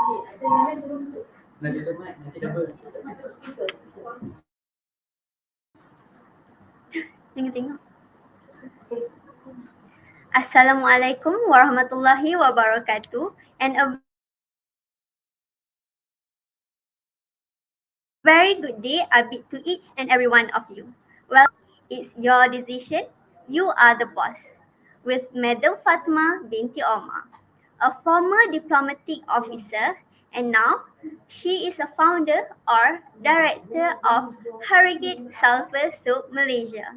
Tengok-tengok. Assalamualaikum warahmatullahi wabarakatuh, and a very good day to each and every one of you. Well, it's your decision. You are the boss. With Madam Fatma binti Omar, a former diplomatic officer, and now she is a founder or director of Harrogate Sulphur Soap Malaysia.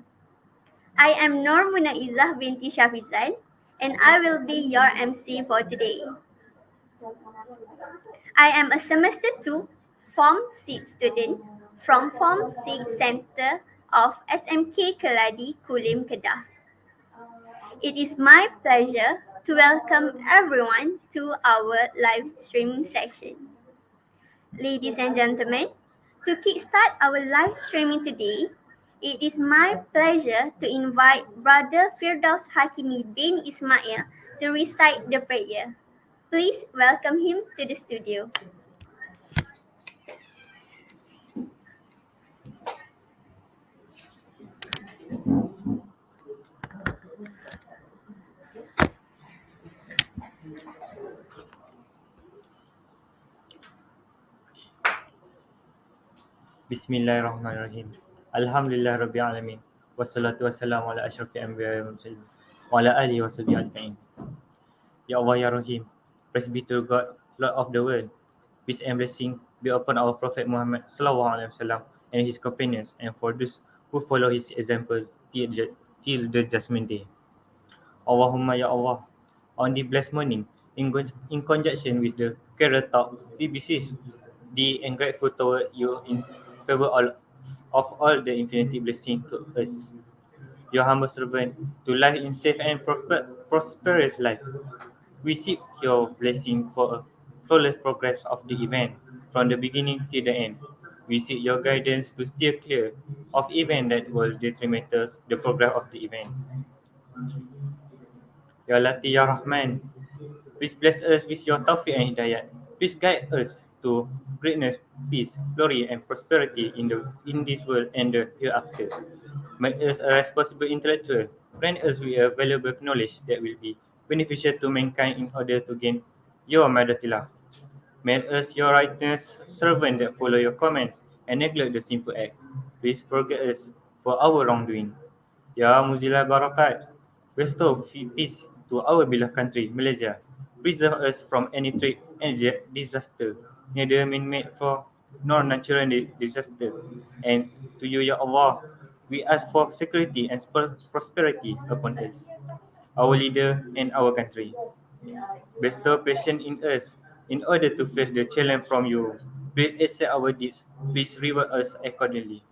I am Nur Munaizah binti Shafizan, and I will be your MC for today. I am a semester 2 Form 6 student from Form 6 Center of SMK Keladi, Kulim, Kedah. It is my pleasure to welcome everyone to our live streaming session. Ladies and gentlemen, to kickstart our live streaming today, it is my pleasure to invite Brother Firdaus Hakimi bin Ismail to recite the prayer. Please welcome him to the studio. Bismillahirrahmanirrahim. Alhamdulillah Rabbil Alamin. Wassalatu wassalamu ala asyrafil anbiya'i wal mursalin wa ala alihi wa sahbihi ajma'in. Ya Allah ya Rahim, praise be to God, Lord of the world. Peace and blessing be upon our Prophet Muhammad sallallahu alaihi wasallam and his companions, and for those who follow his example till the judgment day. Allahumma ya Allah, on the blessed morning, in conjunction with the career talk, we beseech thee and grateful toward you in favor of all the infinity blessing to us. Your humble servant, to life in safe and prosperous life. We seek your blessing for a flawless progress of the event, from the beginning to the end. We seek your guidance to steer clear of events that will detriment the progress of the event. Ya Latif Ya Rahman, please bless us with your tawfiq and hidayat. Please guide us to greatness, peace, glory and prosperity in this world and the hereafter. Make us a responsible intellectual. Grant us with a valuable knowledge that will be beneficial to mankind in order to gain your madatilah. Make us your righteous servant that follow your commands and neglect the sinful act. Please forgive us for our wrongdoing. Ya Muzila Barakat, bestow peace to our beloved country, Malaysia. Preserve us from any threat and disaster, neither man-made nor natural disaster. And to you, Ya Allah, we ask for security and prosperity upon us, our leader and our country. Bestow patience in us in order to face the challenge from you. Please accept our deeds. Please reward us accordingly.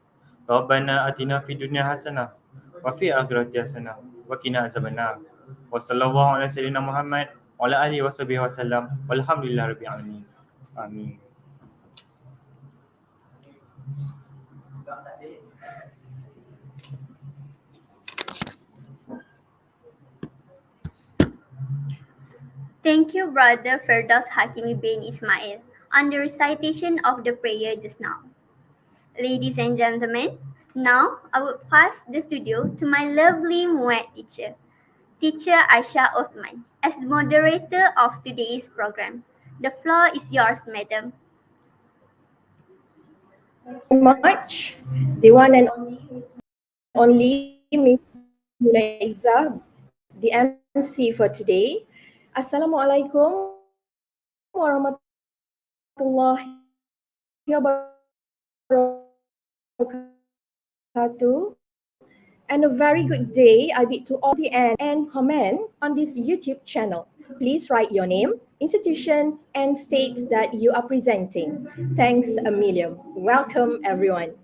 Rabbana atina fid dunya hasanah wa fil akhirati hasanah wa qina azabannar. Wa sallallahu ala sayyidina Muhammad wa ala alihi washabihi wasallam. Walhamdulillahirabbil alamin. Amin. Thank you, Brother Firdaus Hakimi bin Ismail, on the recitation of the prayer just now. Ladies and gentlemen, now I will pass the studio to my lovely Muat teacher, Teacher Aisha Othman, as the moderator of today's program. The floor is yours, madam. Much. The one and only Miss Mulaiza, the MC for today. Assalamualaikum warahmatullahi wabarakatuh. And a very good day I bid to all the end and comment on this YouTube channel. Please write your name, institution, and states that you are presenting. Thanks a million. Welcome everyone.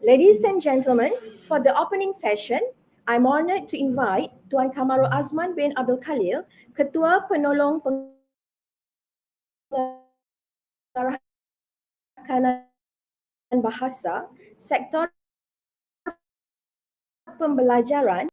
Ladies and gentlemen, for the opening session, I'm honored to invite Tuan Kamarul Azman bin Abdul Khalil, Ketua Penolong Pengarahkanan Bahasa, Sektor Pembelajaran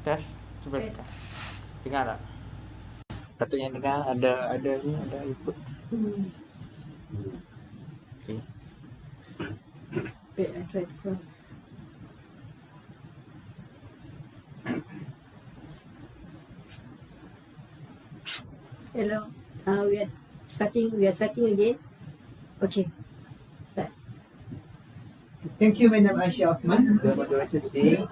Test. Cuba tekan. Dengar tak? Satu yang dengar ada ni ada input. Okay. Wait, I try from. Hello. We are starting again. Okay. Start. Thank you, Madam Aisha Othman, the moderator today.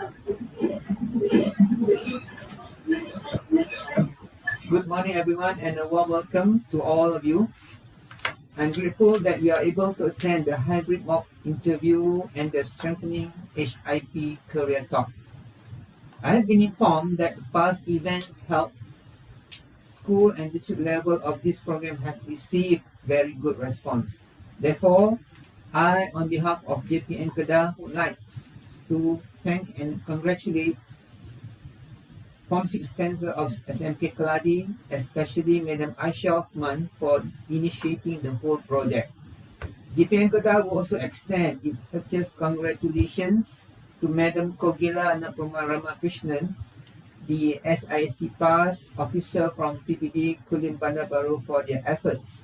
Good morning, everyone, and a warm welcome to all of you. I'm grateful that we are able to attend the hybrid mock interview and the strengthening HIP career talk. I have been informed that the past events held school and district level of this program have received very good response. Therefore, I, on behalf of JPN Kedah, would like to thank and congratulate Form 6 Center of SMK Keladi, especially Madam Aisha Othman, for initiating the whole project. JPN Kedah will also extend its heartiest congratulations to Madam Kogila Napama Ramakrishnan, the SIC PAS officer from PPD Kulim Bandar Baru, for their efforts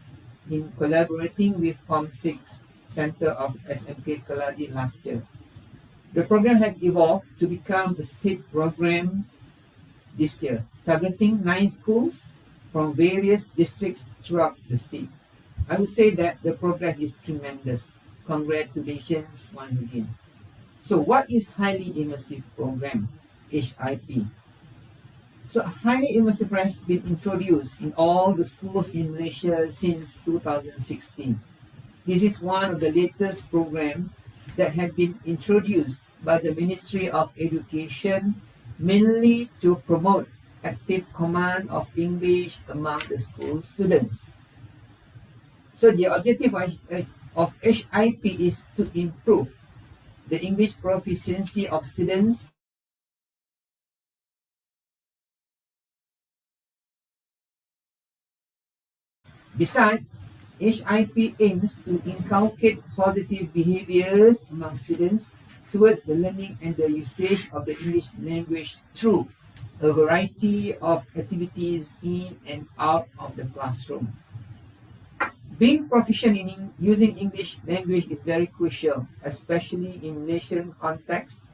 in collaborating with Form 6 Center of SMK Keladi last year. The program has evolved to become a state program this year, targeting 9 schools from various districts throughout the state. I would say that the progress is tremendous. Congratulations once again. So what is highly immersive program, HIP? So highly immersive has been introduced in all the schools in Malaysia since 2016. This is one of the latest programs that have been introduced by the Ministry of Education, mainly to promote active command of English among the school students. So the objective of HIP is to improve the English proficiency of students Besides, HIP aims to inculcate positive behaviors among students towards the learning and the usage of the English language through a variety of activities in and out of the classroom. Being proficient in using English language is very crucial, especially in Malaysian context,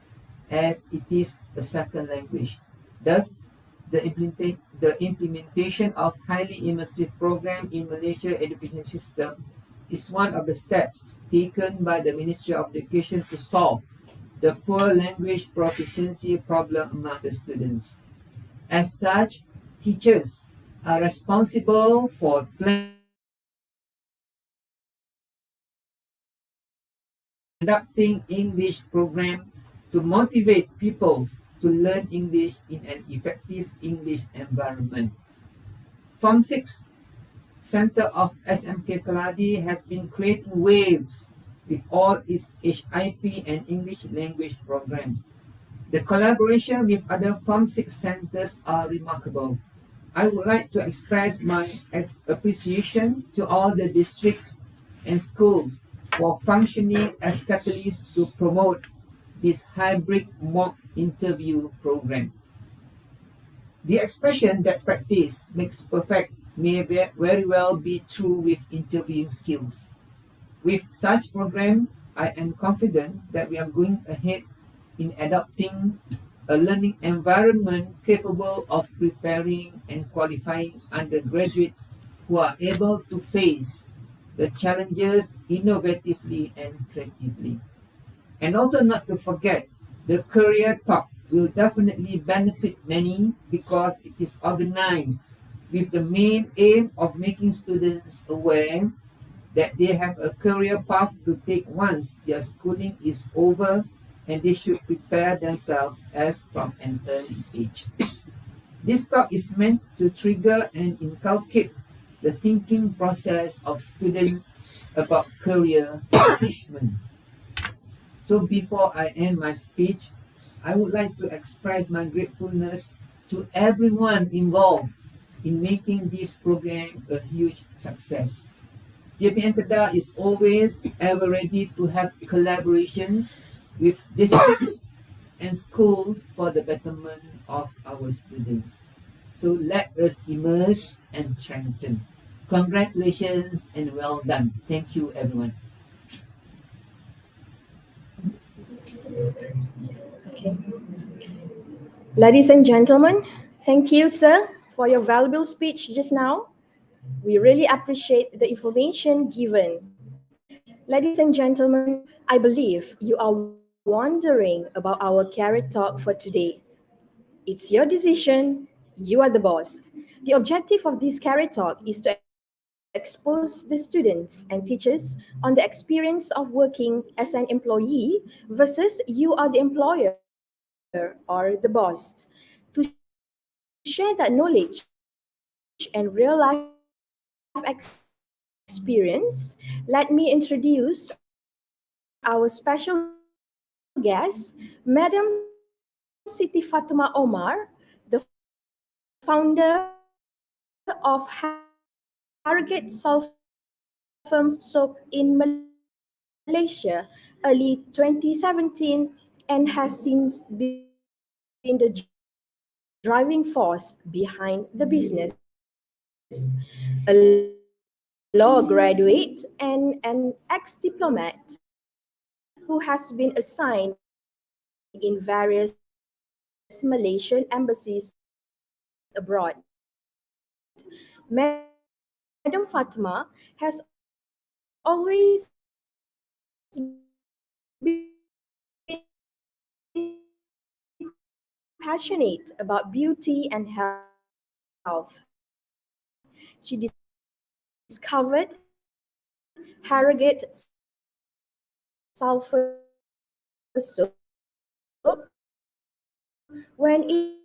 as it is a second language. Thus, the implementation of highly immersive program in Malaysia education system is one of the steps taken by the Ministry of Education to solve the poor language proficiency problem among the students. As such, teachers are responsible for conducting English program to motivate pupils to learn English in an effective English environment. Form 6 Center of SMK Keladi has been creating waves with all its HIP and English language programs. The collaboration with other Form 6 centers are remarkable. I would like to express my appreciation to all the districts and schools for functioning as catalysts to promote this hybrid mock interview program. The expression that practice makes perfect may very well be true with interviewing skills. With such program, I am confident that we are going ahead in adopting a learning environment capable of preparing and qualifying undergraduates who are able to face the challenges innovatively and creatively. And also not to forget, the career talk will definitely benefit many because it is organized with the main aim of making students aware that they have a career path to take once their schooling is over, and they should prepare themselves as from an early age. This talk is meant to trigger and inculcate the thinking process of students about career management. So before I end my speech, I would like to express my gratefulness to everyone involved in making this program a huge success. JPN Kedah is always ever ready to have collaborations with districts and schools for the betterment of our students. So let us immerse and strengthen. Congratulations and well done. Thank you, everyone. Okay. Ladies and gentlemen, thank you, sir, for your valuable speech just now. We really appreciate the information given. Ladies and gentlemen, I believe you are wondering about our carrot talk for today. It's your decision, you are the boss. The objective of this carrot talk is to expose the students and teachers on the experience of working as an employee versus you are the employer or the boss. To share that knowledge and real life experience, let me introduce our special guest, Madam Siti Fatima Omar, the founder of Harrogate Sulphur Soap in Malaysia early 2017 and has since been the driving force behind the business. A law graduate and an ex-diplomat who has been assigned in various Malaysian embassies abroad. Madam Fatima has always been passionate about beauty and health. She discovered Harrogate Sulphur Soap when it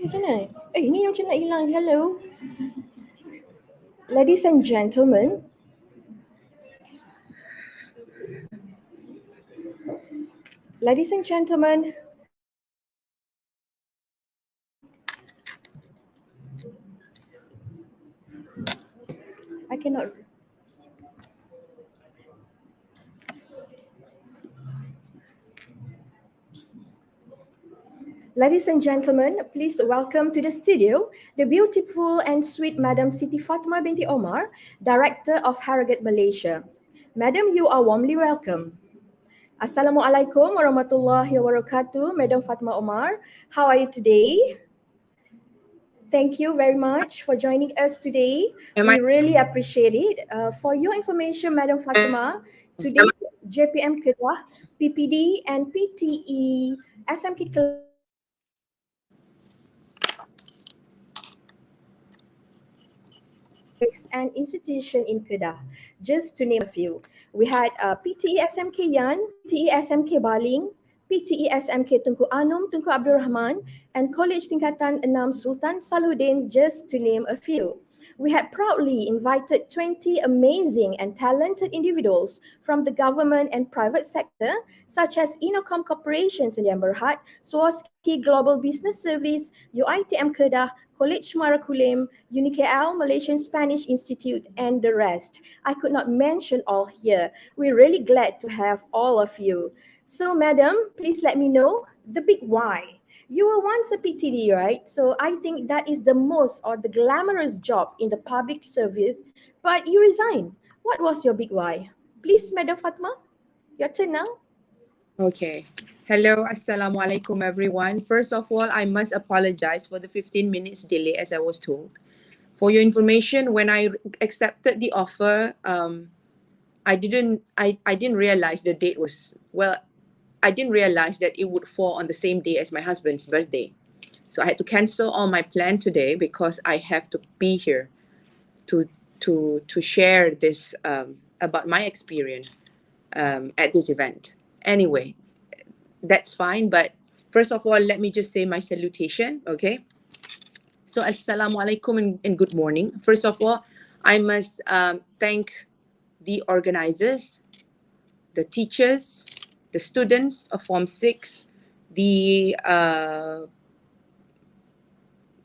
macam mana? Ni macam nak hilang. Hello. Ladies and gentlemen, ladies and gentlemen, I cannot. Ladies and gentlemen, please welcome to the studio the beautiful and sweet Madam Siti Fatima binti Omar, Director of Harrogate Malaysia. Madam, you are warmly welcome. Assalamualaikum warahmatullahi wabarakatuh, Madam Fatima Omar. How are you today? Thank you very much for joining us today. We really appreciate it. For your information, Madam Fatima, Today, JPM Kedah, PPD and PTE, SMK and institution in Kedah, just to name a few. We had PTE SMK Yan, PTE SMK Baling, PTE SMK Tunku Anum, Tunku Abdul Rahman, and College Tingkatan 6 Sultan Salahuddin, just to name a few. We had proudly invited 20 amazing and talented individuals from the government and private sector, such as Inocom Corporation Sdn Bhd, Swarovski Global Business Service, UiTM Kedah, College Marakulim, UniKL, Malaysian Spanish Institute, and the rest. I could not mention all here. We're really glad to have all of you. So, madam, please let me know the big why. You were once a PTD, right? So I think that is the most or the glamorous job in the public service, but you resigned. What was your big why? Please, Madam Fatma, your turn now. Okay. Hello, Assalamualaikum everyone. First of all, I must apologize for the 15 minutes delay as I was told. For your information, when I accepted the offer, I didn't realize the date was, well, I didn't realize that it would fall on the same day as my husband's birthday. So I had to cancel all my plan today because I have to be here to share this about my experience at this event. Anyway, that's fine. But first of all, let me just say my salutation, okay? So Assalamualaikum and good morning. First of all, I must thank the organizers, the teachers, the students of Form 6, the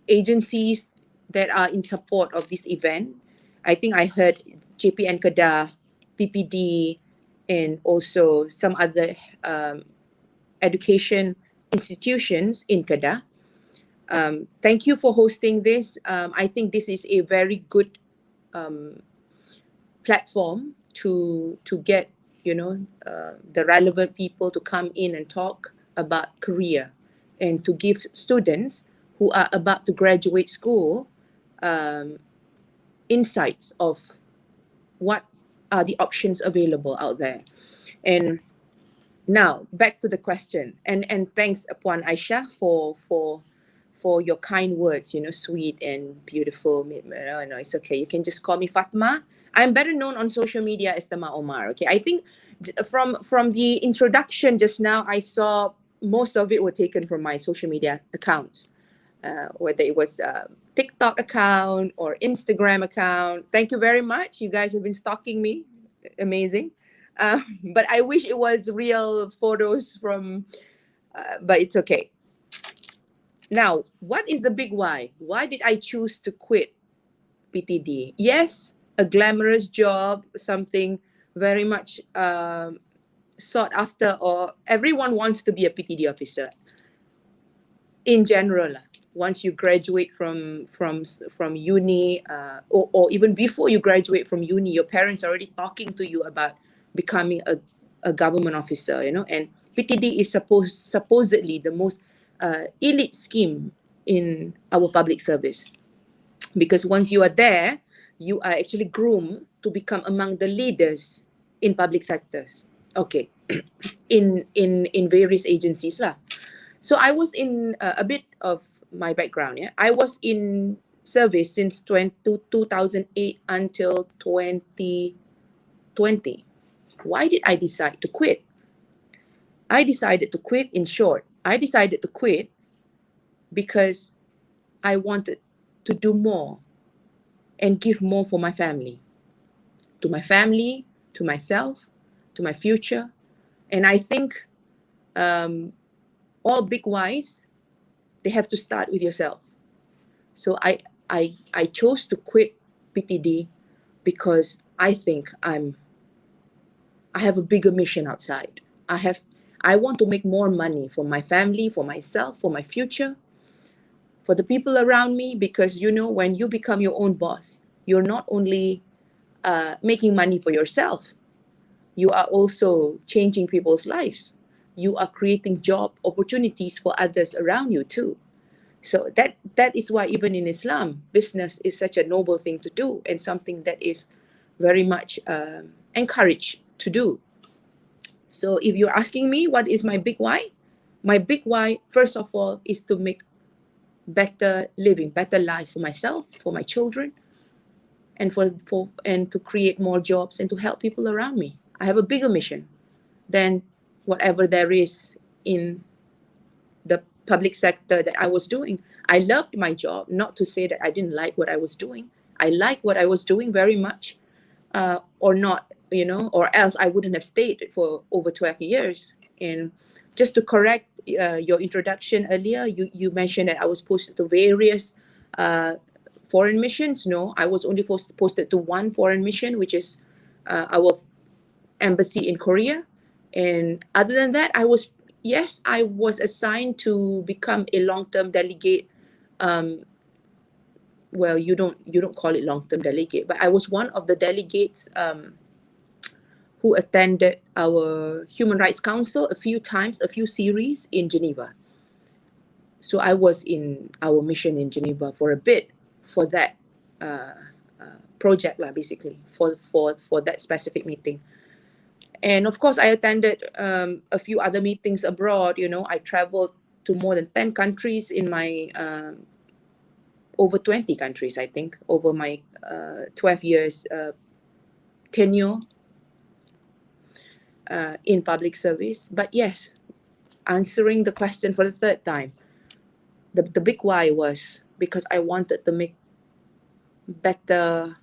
agencies that are in support of this event. I think I heard JPN Kedah, PPD, and also some other education institutions in Kedah. Thank you for hosting this. I think this is a very good platform to get the relevant people to come in and talk about career and to give students who are about to graduate school insights of what are the options available out there. And now back to the question, and thanks Puan Aisha for your kind words, sweet and beautiful. No, it's okay, you can just call me Fatma. I'm better known on social media as Tama Omar. Okay, I think from the introduction just now, I saw most of it were taken from my social media accounts, whether it was TikTok account or Instagram account. Thank you very much. You guys have been stalking me. Amazing. But I wish it was real photos from, but it's okay. Now, what is the big why? Why did I choose to quit PTD? Yes, a glamorous job, something very much sought after, or everyone wants to be a PTD officer. In general, once you graduate from uni, or even before you graduate from uni, your parents are already talking to you about becoming a government officer, and PTD is supposedly the most elite scheme in our public service, because once you are there, you are actually groomed to become among the leaders in public sectors. Okay, in various agencies lah. So I was in a bit of my background. Yeah, I was in service since 2008 until 2020. Why did I decide to quit? I decided to quit. In short, I decided to quit because I wanted to do more and give more for my family, to myself, to my future. And I think all big whys, they have to start with yourself. So I chose to quit PTD because I think I have a bigger mission outside. I want to make more money for my family, for myself, for my future, for the people around me, because when you become your own boss, you're not only making money for yourself, you are also changing people's lives. You are creating job opportunities for others around you too. So that is why even in Islam, business is such a noble thing to do, and something that is very much encouraged to do. So if you're asking me what is my big why, my big why, first of all, is to make better living, better life for myself, for my children, and and to create more jobs and to help people around me. I have a bigger mission than whatever there is in the public sector that I was doing. I loved my job, not to say that I didn't like what I was doing. I liked what I was doing very much, or not, or else I wouldn't have stayed for over 12 years. And just to correct your introduction earlier, you mentioned that I was posted to various foreign missions. No, I was only posted to one foreign mission, which is our embassy in Korea. And other than that, I was assigned to become a long-term delegate. Well, you don't call it long-term delegate, but I was one of the delegates who attended our Human Rights Council a few times, a few series in Geneva. So I was in our mission in Geneva for a bit for that project, basically, for that specific meeting. And of course, I attended a few other meetings abroad. I traveled to more than 10 countries in my over 20 countries, I think, over my 12 years tenure in public service. But yes, answering the question for the third time, the big why was because I wanted to make better,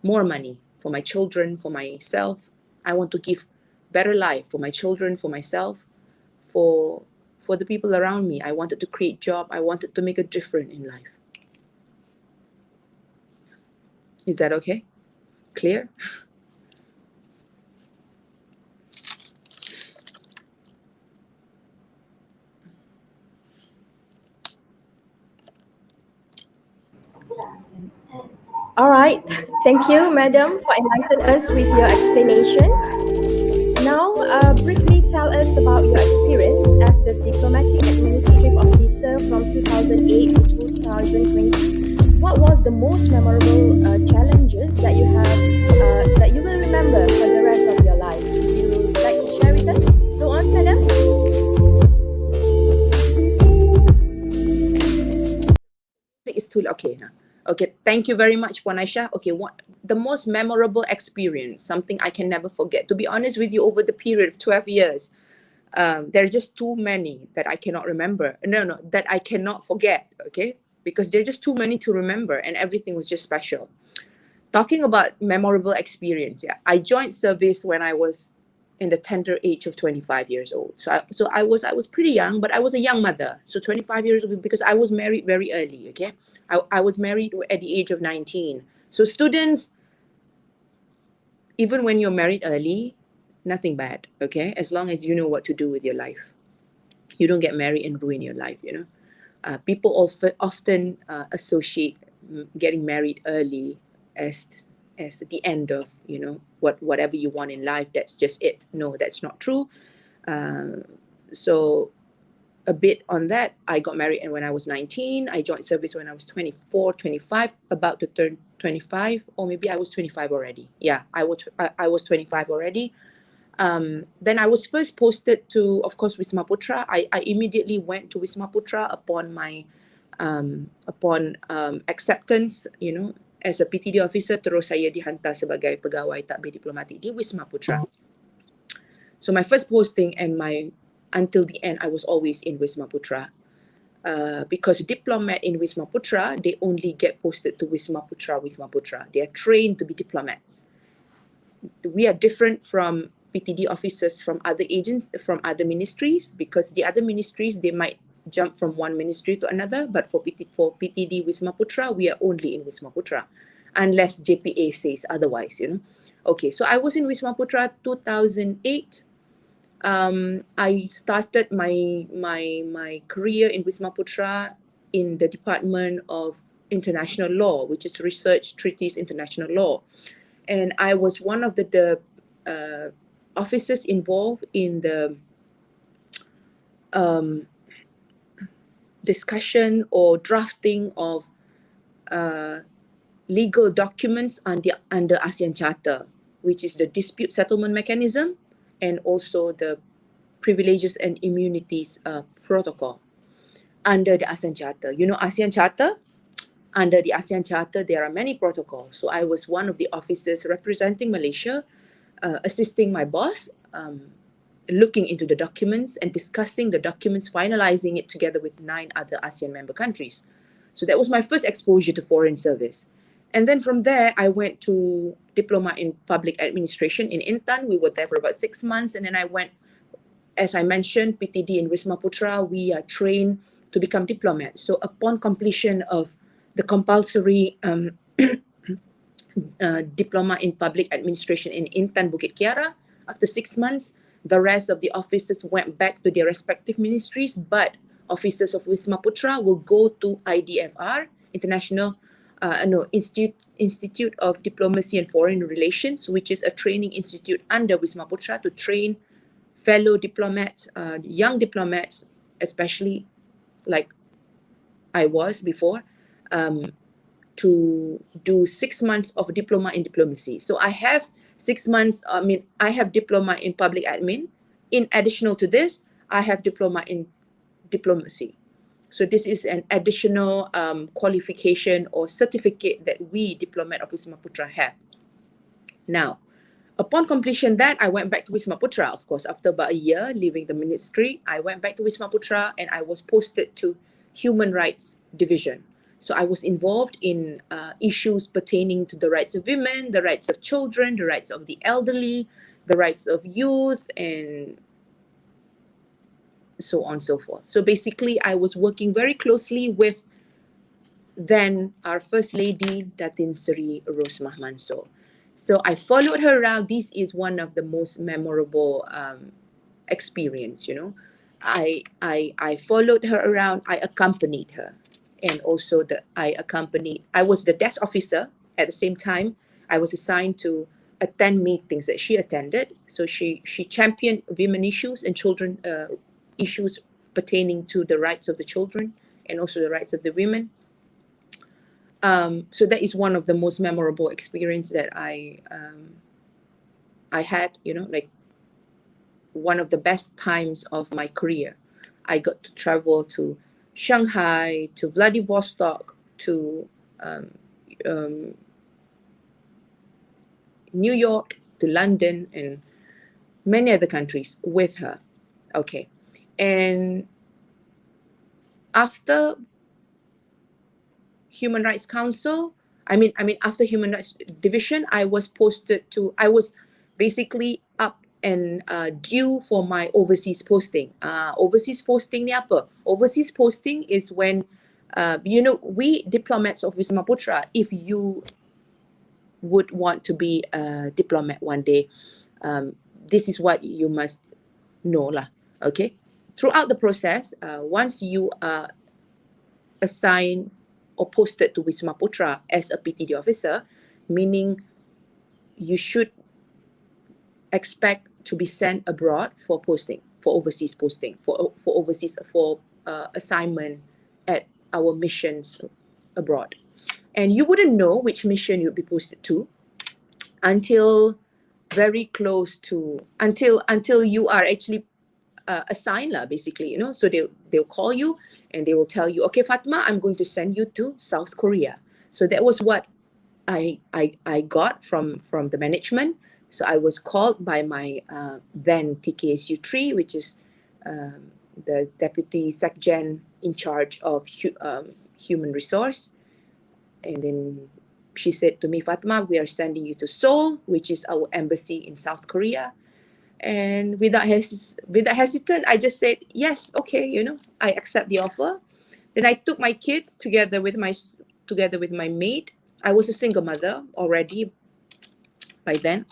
more money for my children, for myself. I want to give better life for my children, for myself, for the people around me. I wanted to create job. I wanted to make a difference in life. Is that okay? Clear? All right. Thank you, Madam, for enlightening us with your explanation. Now, briefly tell us about your experience as the diplomatic administrative officer from 2008 to 2020. What was the most memorable challenges that you have that you will remember for the rest of your life? Would you like to share with us? Go on, Madam. It's too okay now. Okay, thank you very much, Puan Aisha. Okay, what the most memorable experience, something I can never forget. To be honest with you, over the period of 12 years, there are just too many that I cannot remember. No, that I cannot forget, okay? Because there are just too many to remember and everything was just special. Talking about memorable experience, yeah, I joined service when I was in the tender age of 25 years old. So I was pretty young, but I was a young mother. So 25 years old because I was married very early, okay? I was married at the age of 19. So students, even when you're married early, nothing bad, okay? As long as you know what to do with your life. You don't get married and ruin your life, People often associate getting married early as the end of, whatever you want in life. That's just it. No, that's not true. So a bit on that, I got married when I was 19. I joined service when I was 24, 25, about to turn 25, or maybe I was 25 already. Yeah, I was 25 already. Then I was first posted to, of course, Wisma Putra. I immediately went to Wisma Putra upon my acceptance, as a PTD officer. Terus saya dihantar sebagai pegawai takbir diplomatik di Wisma Putra. So my first posting and until the end, I was always in Wisma Putra. Because diplomat in Wisma Putra, they only get posted to Wisma Putra. They are trained to be diplomats. We are different from PTD officers from other agents, from other ministries, because the other ministries, they might jump from one ministry to another, but for PTD Wisma Putra, we are only in Wisma Putra, unless JPA says otherwise, Okay, so I was in Wisma Putra 2008. I started my career in Wisma Putra in the Department of International Law, which is Research, Treaties, International Law. And I was one of the officers involved in the discussion or drafting of legal documents under ASEAN Charter, which is the dispute settlement mechanism, and also the privileges and immunities protocol under the ASEAN Charter. You know, ASEAN Charter, under the ASEAN Charter, there are many protocols. So I was one of the officers representing Malaysia, assisting my boss, looking into the documents and discussing the documents, finalizing it together with 9 other ASEAN member countries. So that was my first exposure to foreign service. And then from there, I went to Diplomat in Public Administration in Intan. We were there for about 6 months. And then I went, as I mentioned, PTD in Wisma Putra. We are trained to become diplomats. So upon completion of the compulsory Diploma in Public Administration in Intan, Bukit Kiara, after 6 months, the rest of the officers went back to their respective ministries, but officers of Wisma Putra will go to IDFR, Institute of Diplomacy and Foreign Relations, which is a training institute under Wisma Putra to train fellow diplomats, young diplomats, especially like I was before, to do 6 months of diploma in diplomacy. So I have 6 months, I have diploma in public admin. In additional to this, I have diploma in diplomacy. So this is an additional qualification or certificate that we diplomat of Wisma Putra have. Now, upon completion that, I went back to Wisma Putra, of course, after about a year leaving the ministry. I went back to Wisma Putra and I was posted to Human Rights Division. So I was involved in issues pertaining to the rights of women, the rights of children, the rights of the elderly, the rights of youth, and so on and so forth. So basically, I was working very closely with then our First Lady, Datin Seri Rosmah Mansor. So I followed her around. This is one of the most memorable experience, you know. I followed her around, I accompanied her. And also I was the desk officer at the same time. I was assigned to attend meetings that she attended. So she championed women issues and children issues pertaining to the rights of the children and also the rights of the women. So that is one of the most memorable experience that I had, you know, like one of the best times of my career. I got to travel to Shanghai, to Vladivostok, to New York, to London, and many other countries with her. Okay. And after Human Rights Council, after Human Rights Division, I was basically up and due for my overseas posting. Overseas posting ni apa? Overseas posting is when, we diplomats of Wisma Putra, if you would want to be a diplomat one day, this is what you must know lah. Okay. Throughout the process, once you are assigned or posted to Wisma Putra as a PTD officer, meaning you should expect to be sent abroad for posting, for overseas posting, for assignment at our missions abroad. And you wouldn't know which mission you'd be posted to until very close to, until you are actually assigned lah, basically, you know. So they'll call you and they will tell you, okay, Fatma, I'm going to send you to South Korea. So that was what I got from the management. So I was called by my then TKSU 3, which is the Deputy SecGen in charge of human resource. And then she said to me, Fatma, we are sending you to Seoul, which is our embassy in South Korea. And without hesitant, I just said, yes, okay, you know, I accept the offer. Then I took my kids together with my maid. I was a single mother already by then.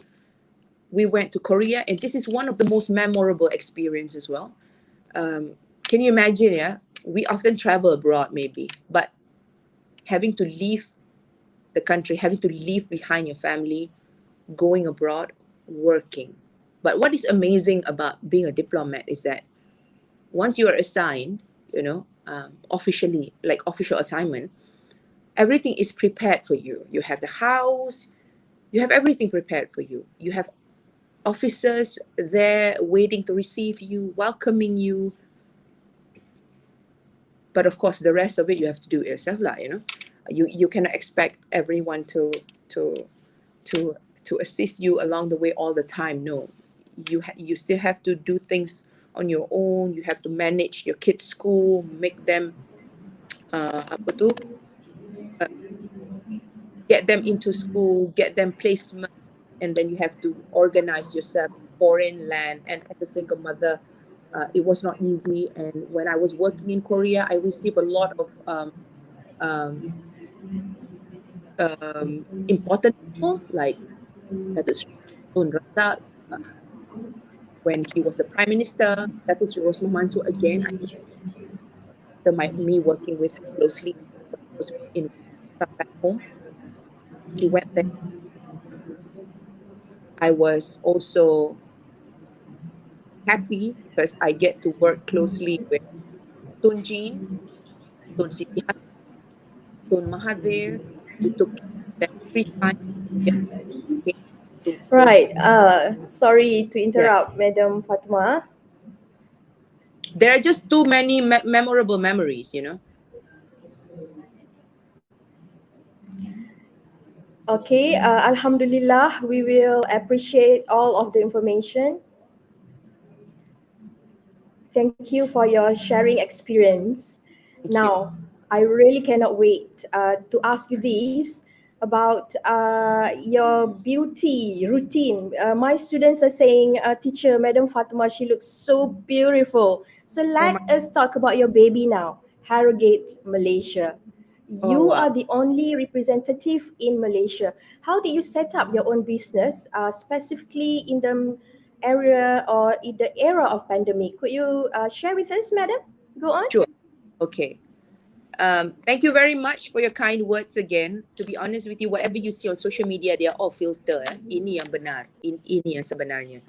We went to Korea, and this is one of the most memorable experiences as well. Can you imagine, yeah? We often travel abroad maybe, but having to leave the country, having to leave behind your family, going abroad, working. But what is amazing about being a diplomat is that once you are assigned, you know, officially, like official assignment, everything is prepared for you. You have the house, You have everything prepared for you. You have officers there waiting to receive you, welcoming you. But of course, the rest of it you have to do it yourself, lah. You cannot expect everyone to to to assist you along the way all the time. No, you still have to do things on your own. You have to manage your kids' school, make them apa tu, get them into school, get them placement, and then you have to organize yourself foreign land. And as a single mother, it was not easy. And when I was working in Korea, I received a lot of um, important people like Datuk Sri Tun Razak, when he was the Prime Minister. Datuk Sri Rosmah Mansor again. Me working with her closely when I was in back home. She went there. I was also happy because I get to work closely with Tun Jin, Tun Siti Hassan, Tun Mahathir. We took care of them every time. Yeah, came to Right. Sorry to yeah. interrupt, Madam Fatima. There are just too many memorable memories, Okay. Alhamdulillah, we will appreciate all of the information. Thank you for your sharing experience. Thank you. Now, I really cannot wait to ask you this about your beauty routine. My students are saying, teacher, Madam Fatima, she looks so beautiful. So Oh let my, us talk about your baby now, Harrogate, Malaysia. oh You wow. are the only representative in Malaysia. How did you set up your own business, specifically in the area or in the era of pandemic? Could you share with us, madam? Go on. Sure. Okay. Thank you very much for your kind words again. To be honest with you, whatever you see on social media, they are all filter. Ini yang benar. Ini yang sebenarnya.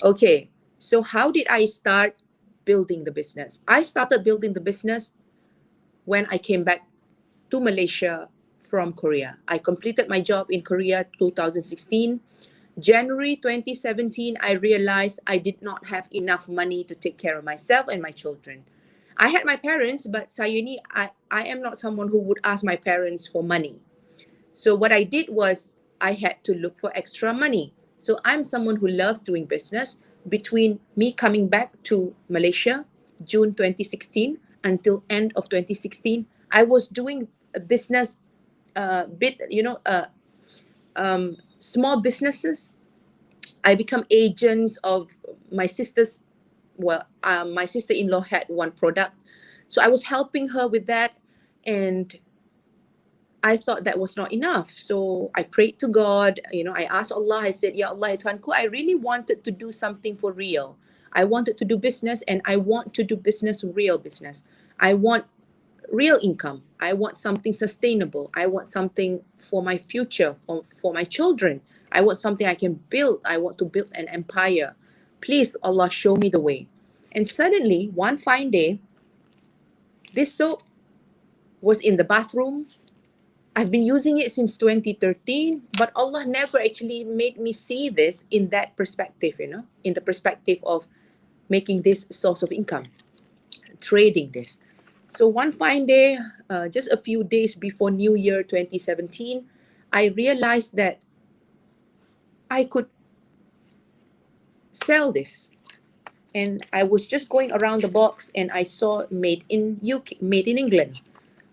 Okay. So how did I start building the business? I started building the business when I came back to Malaysia from Korea. I completed my job in Korea 2016. January 2017, I realized I did not have enough money to take care of myself and my children. I had my parents, but saya ni, I am not someone who would ask my parents for money. So what I did was I had to look for extra money. So I'm someone who loves doing business. Between me coming back to Malaysia, June 2016 until end of 2016, I was doing a business, small businesses. I become agents of my sister's. My sister-in-law had one product, so I was helping her with that, and I thought that was not enough. So I prayed to God. I asked Allah. I said, Ya Allah, Ya Tuhanku, I really wanted to do something for real. I wanted to do business, and I want to do business, real business. I want real income. I want something sustainable. I want something for my future, for my children. I want something I can build. I want to build an empire. Please, Allah, show me the way. And suddenly, one fine day, this soap was in the bathroom. I've been using it since 2013, but Allah never actually made me see this in that perspective, in the perspective of making this source of income, trading this. So one fine day, just a few days before New Year 2017, I realized that I could sell this. And I was just going around the box and I saw made in UK, made in England.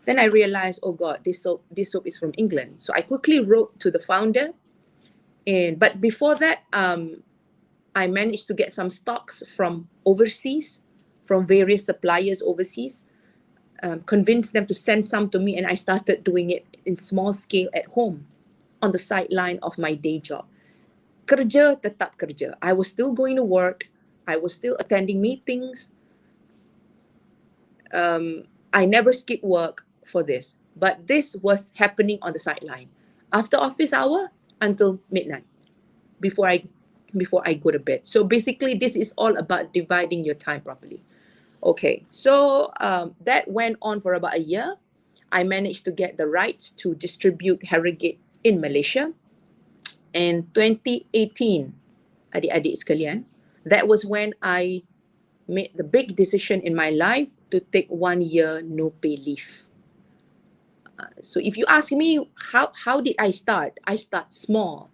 Then I realized, oh God, this soap is from England. So I quickly wrote to the founder. But before that, I managed to get some stocks from overseas, from various suppliers overseas. Convinced them to send some to me, and I started doing it in small scale at home on the sideline of my day job. Kerja tetap kerja. I was still going to work. I was still attending meetings. I never skipped work for this, but this was happening on the sideline after office hour until midnight before I go to bed. So basically, this is all about dividing your time properly. Okay, so that went on for about a year. I managed to get the rights to distribute Harrogate in Malaysia. And 2018, adik-adik sekalian, that was when I made the big decision in my life to take 1 year no pay leave. So if you ask me how did I start small.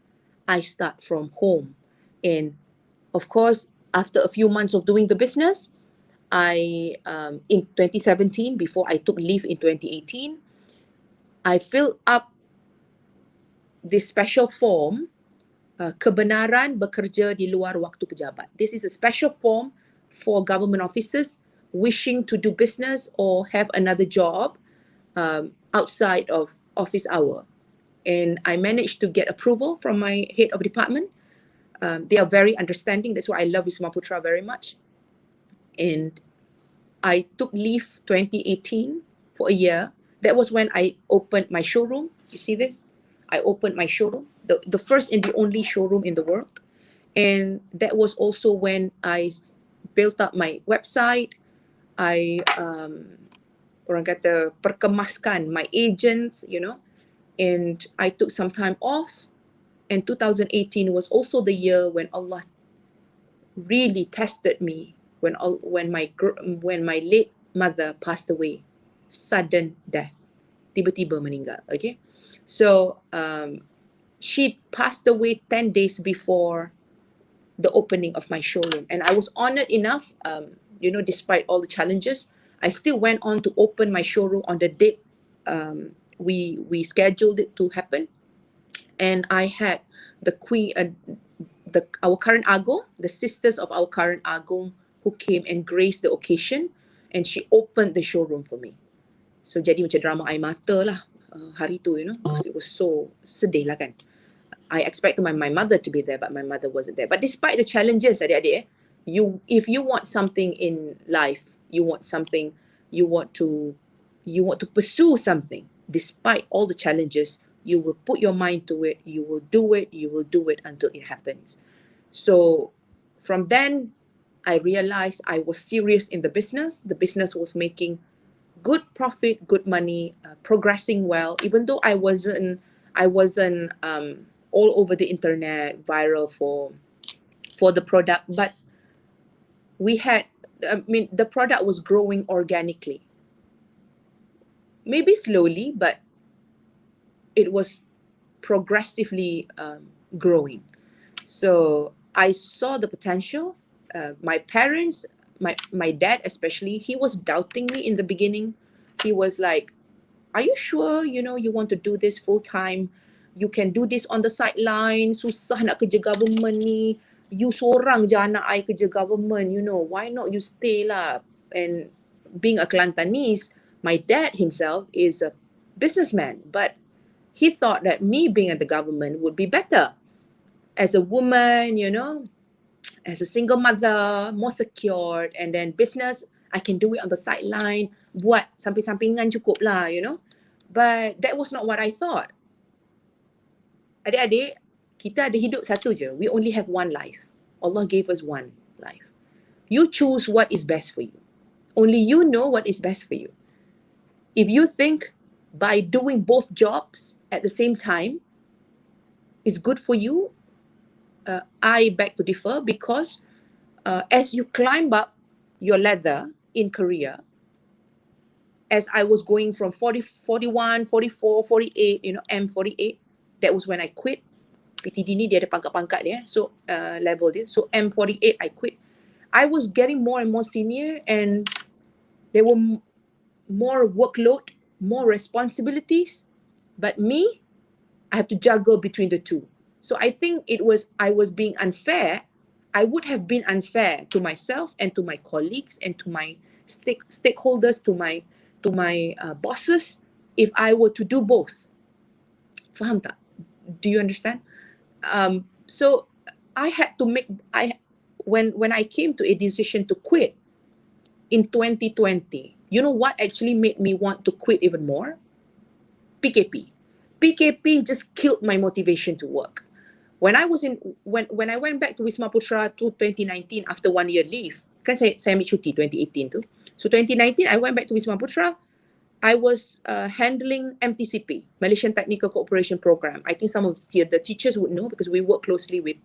I start from home. And of course, after a few months of doing the business, I in 2017, before I took leave in 2018, I filled up this special form, kebenaran bekerja di luar waktu pejabat. This is a special form for government officers wishing to do business or have another job outside of office hour. And I managed to get approval from my head of department. They are very understanding. That's why I love Wisma Putra very much. And I took leave 2018 for a year. That was when I opened my showroom. You see this? I opened my showroom, the first and the only showroom in the world. And that was also when I built up my website. I orang kata perkemaskan my agents, you know, and I took some time off. And 2018 was also the year when Allah really tested me, when my late mother passed away, sudden death, tiba-tiba meninggal. Okay, so she passed away 10 days before the opening of my showroom, and I was honored enough, you know, despite all the challenges, I still went on to open my showroom on the date we scheduled it to happen. And I had the queen, our current Agong, the sisters of our current Agong, who came and graced the occasion, and she opened the showroom for me. So jadi macam drama air mata lah hari tu, you know, because it was so sedih lah kan. I expected my mother to be there, but my mother wasn't there. But despite the challenges, adik-adik, if you want something in life, you want to pursue something, despite all the challenges, you will put your mind to it, you will do it until it happens. So from then, I realized I was serious in the business. The business was making good profit, good money, progressing well, even though I wasn't all over the internet, viral for the product, but the product was growing organically. Maybe slowly, but it was progressively growing. So I saw the potential. My parents, my dad especially, he was doubting me in the beginning. He was like, are you sure, you know, you want to do this full time? You can do this on the sideline. Susah nak kerja government ni. You seorang je anak I kerja government, you know. Why not you stay lah? And being a Kelantanese, my dad himself is a businessman. But he thought that me being at the government would be better. As a woman, you know, as a single mother, more secured. And then business, I can do it on the sideline. Buat samping-sampingan cukup lah, you know. But that was not what I thought. Adik-adik, kita ada hidup satu je. We only have one life. Allah gave us one life. You choose what is best for you. Only you know what is best for you. If you think by doing both jobs at the same time is good for you, I beg to differ, because as you climb up your ladder in career, as I was going from 40, 41, 44, 48, you know, M48, that was when I quit. PTD ni dia ada pangkat-pangkat dia, so level dia. So M48 I quit. I was getting more and more senior, and there were more workload, more responsibilities. But me, I have to juggle between the two. So I think I was being unfair. I would have been unfair to myself and to my colleagues and to my stakeholders, to my bosses, if I were to do both. Faham tak? Do you understand? So I had to when I came to a decision to quit in 2020, you know what actually made me want to quit even more? PKP. PKP just killed my motivation to work. When I went back to Wisma Putra to 2019 after 1 year leave, kan saya ambil cuti 2018 tu. So 2019 I went back to Wisma Putra. I was handling MTCP, Malaysian Technical Cooperation Program. I think some of the teachers would know because we work closely with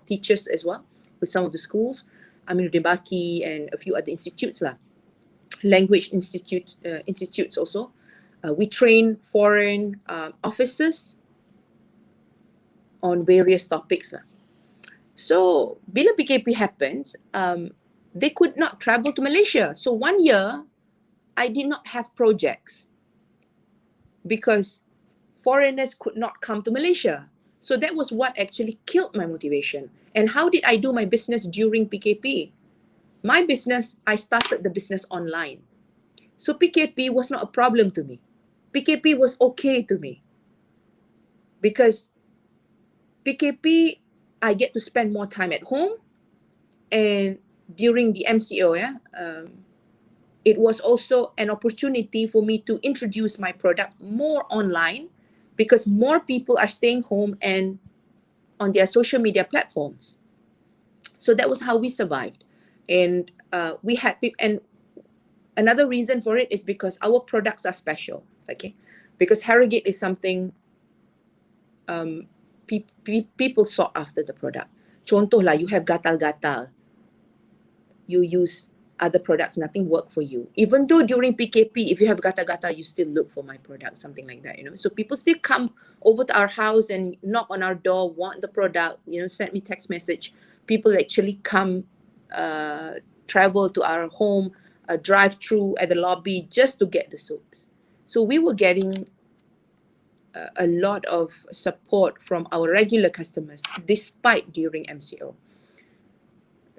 teachers as well, with some of the schools, Aminuddin Baki and a few other institutes lah. Language institutes also. We train foreign officers on various topics lah. So bila PKP happens, they could not travel to Malaysia. So 1 year, I did not have projects because foreigners could not come to Malaysia. So that was what actually killed my motivation. And how did I do my business during PKP? My business, I started the business online. So PKP was not a problem to me. PKP was okay to me because PKP, I get to spend more time at home, and during the MCO, it was also an opportunity for me to introduce my product more online because more people are staying home and on their social media platforms. So that was how we survived. And we had and another reason for it is because our products are special, okay? Because Harrogate is something people sought after the product. Contoh lah, you have gatal-gatal. You use other products, nothing worked for you. Even though during PKP, if you have gatal-gatal, you still look for my product, something like that, you know. So people still come over to our house and knock on our door, want the product, you know, send me text message. People actually come, travel to our home, drive through at the lobby just to get the soaps. So we were getting a lot of support from our regular customers despite during MCO.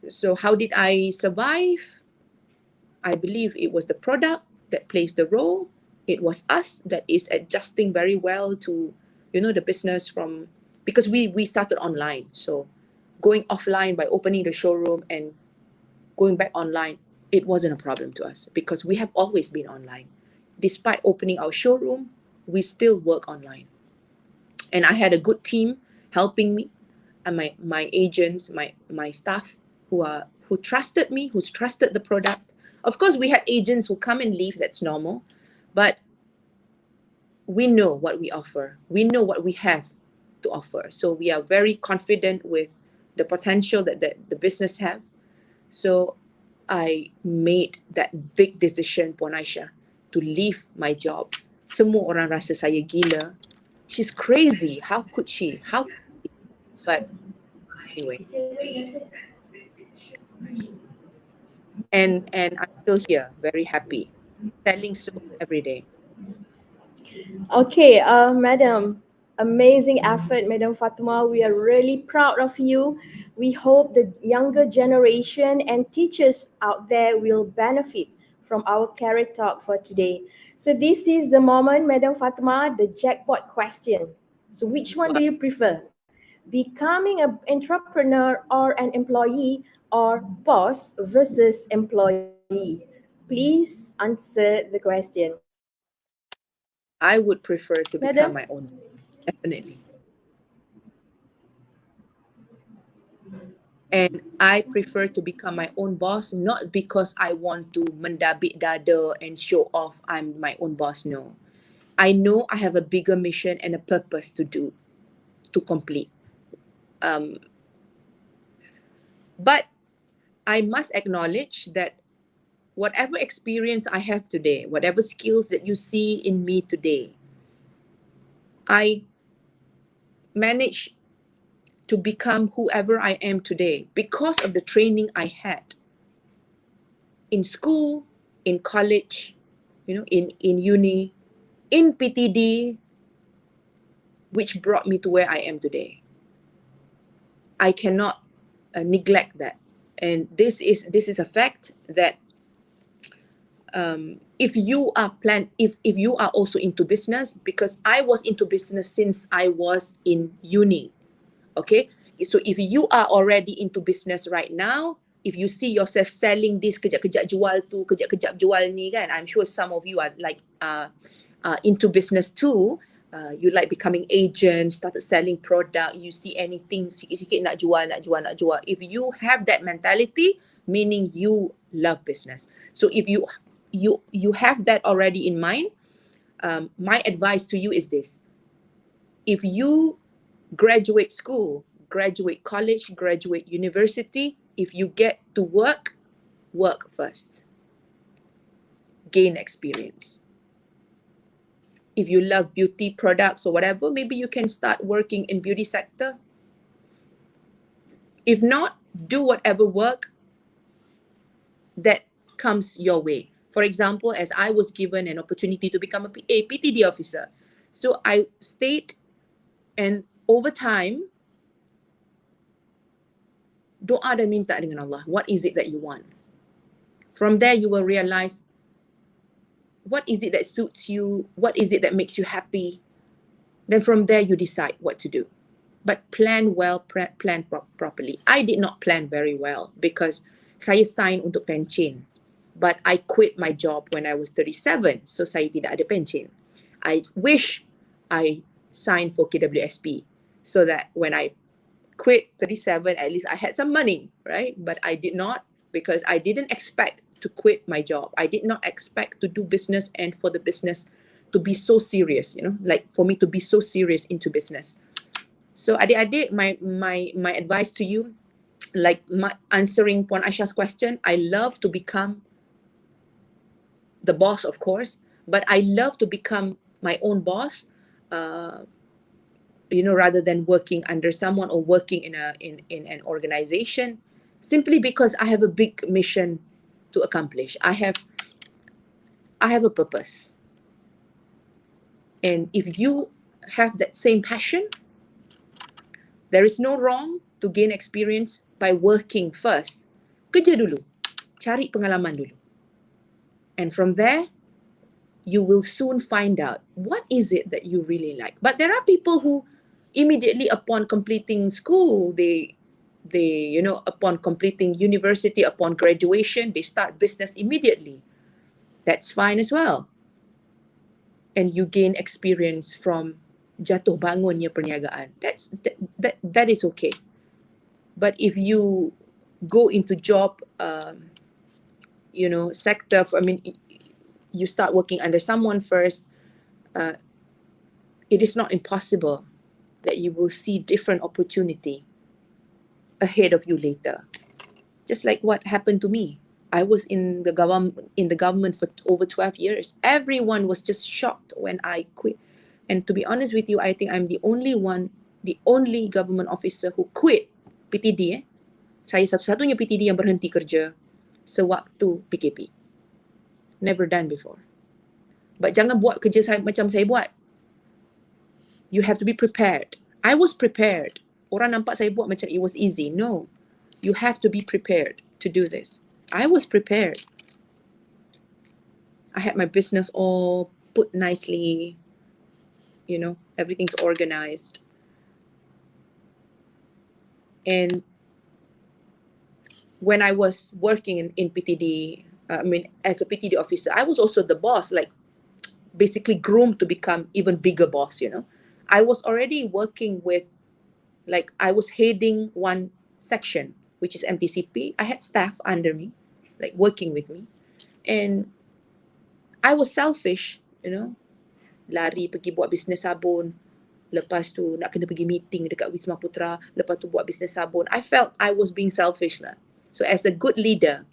So how did I survive? I believe it was the product that plays the role. It was us that is adjusting very well to, you know, the business from, because we started online. So going offline by opening the showroom and going back online, it wasn't a problem to us because we have always been online. Despite opening our showroom, we still work online. And I had a good team helping me, and my agents, my staff who trusted me, who trusted the product. Of course, we had agents who come and leave, that's normal, but we know what we offer. We know what we have to offer. So we are very confident with the potential that the business have. So I made that big decision, Puan Aisyah, to leave my job. Semua orang rasa saya gila. She's crazy. How could she? But anyway. And I'm still here, very happy, selling soaps every day. Okay, Madam, amazing effort, Madam Fatima. We are really proud of you. We hope the younger generation and teachers out there will benefit from our Carrot Talk for today. So this is the moment, Madam Fatima, the jackpot question. So which one do you prefer? Becoming an entrepreneur or an employee, or boss versus employee? Please answer the question. I would prefer to become Madam? my own, definitely. And I prefer to become my own boss, not because I want to mendabik dada and show off I'm my own boss, no. I know I have a bigger mission and a purpose to complete. But I must acknowledge that whatever experience I have today, whatever skills that you see in me today, I managed to become whoever I am today because of the training I had in school, in college, you know, in uni, in PTD, which brought me to where I am today. I cannot neglect that. And this is a fact that if you are also into business, because I was into business since I was in uni, okay? So if you are already into business right now, if you see yourself selling this, kejap-kejap jual tu, kejap-kejap jual ni kan, I'm sure some of you are like into business too. You like becoming agent, started selling product, you see anything sikit-sikit nak jual. If you have that mentality, meaning you love business. So if you have that already in mind, my advice to you is this: if you graduate school, graduate college, graduate university, if you get to work, work first. Gain experience. If you love beauty products or whatever, maybe you can start working in beauty sector. If not, do whatever work that comes your way. For example, as I was given an opportunity to become a PTD officer. So I stayed, and over time, doa dan minta dengan Allah. What is it that you want? From there, you will realize what is it that suits you? What is it that makes you happy? Then from there, you decide what to do. But plan well, plan properly. I did not plan very well because saya sign untuk pencen. But I quit my job when I was 37. So saya tidak ada pencen. I wish I signed for KWSP so that when I quit 37, at least I had some money, right? But I did not, because I didn't expect to quit my job. I did not expect to do business and for the business to be so serious, like for me to be so serious into business. So adik-adik, my advice to you, like answering Puan Aisha's question, I love to become the boss, of course, but I love to become my own boss, rather than working under someone or working in an organization, simply because I have a big mission to accomplish. I have a purpose. And if you have that same passion, there is no wrong to gain experience by working first. Kerja dulu. Cari pengalaman dulu. And from there, you will soon find out what is it that you really like. But there are people who immediately upon completing school, they upon completing university, upon graduation, they start business immediately. That's fine as well. And you gain experience from jatuh bangunnya perniagaan. That is okay. But if you go into job, sector, you start working under someone first, it is not impossible that you will see different opportunity ahead of you later. Just like what happened to me. I was in the government for over 12 years. Everyone was just shocked when I quit. And to be honest with you, I think I'm the only government officer who quit PTD. Saya satu-satunya PTD yang berhenti kerja sewaktu PKP. Never done before. But jangan buat kerja macam saya buat. You have to be prepared. I was prepared. Orang nampak saya buat macam it was easy. No. You have to be prepared to do this. I was prepared. I had my business all put nicely. Everything's organized. And when I was working in PTD, as a PTD officer, I was also the boss, like basically groomed to become even bigger boss, I was already working with, like I was heading one section, which is MTCP. I had staff under me, like working with me. And I was selfish, lari pergi buat bisnes sabun. Lepas tu nak kena pergi meeting dekat Wisma Putra. Lepas tu buat bisnes sabun. I felt I was being selfish lah. So as a good leader,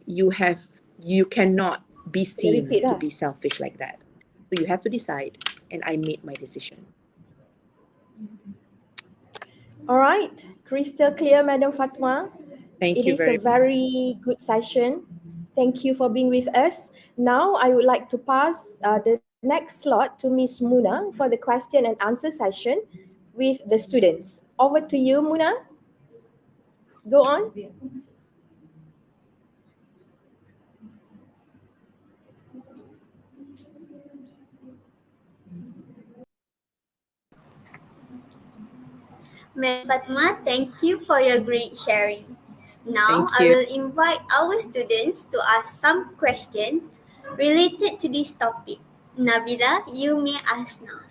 you cannot be seen to be selfish like that. So you have to decide. And I made my decision. All right, crystal clear, Madam Fatma. Thank It you is very a very good session. Thank you for being with us. Now I would like to pass the next slot to Miss Muna for the question and answer session with the students. Over to you, Muna. Go on. Ms. Fatma, thank you for your great sharing. Now Thank I you. will invite our students to ask some questions related to this topic. Nabila, you may ask now.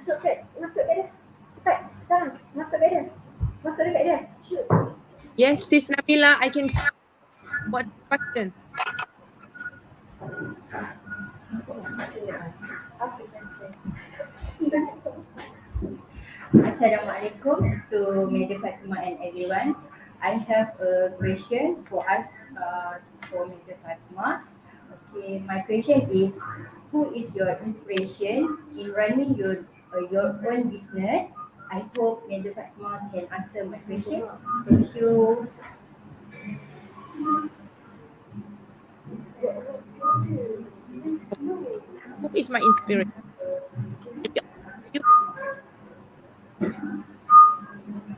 Masuk kat dia. Cepat. Sekarang. Masuk kat dia. Masuk dekat dia. Shoot. Yes, Sis Nabila, I can see what question. Assalamualaikum to Major Fatima and everyone. I have a question for us, for Major Fatima. Okay, my question is, who is your inspiration in running your own business? I hope Major Fatima can answer my question. Thank you. Who is my inspiration?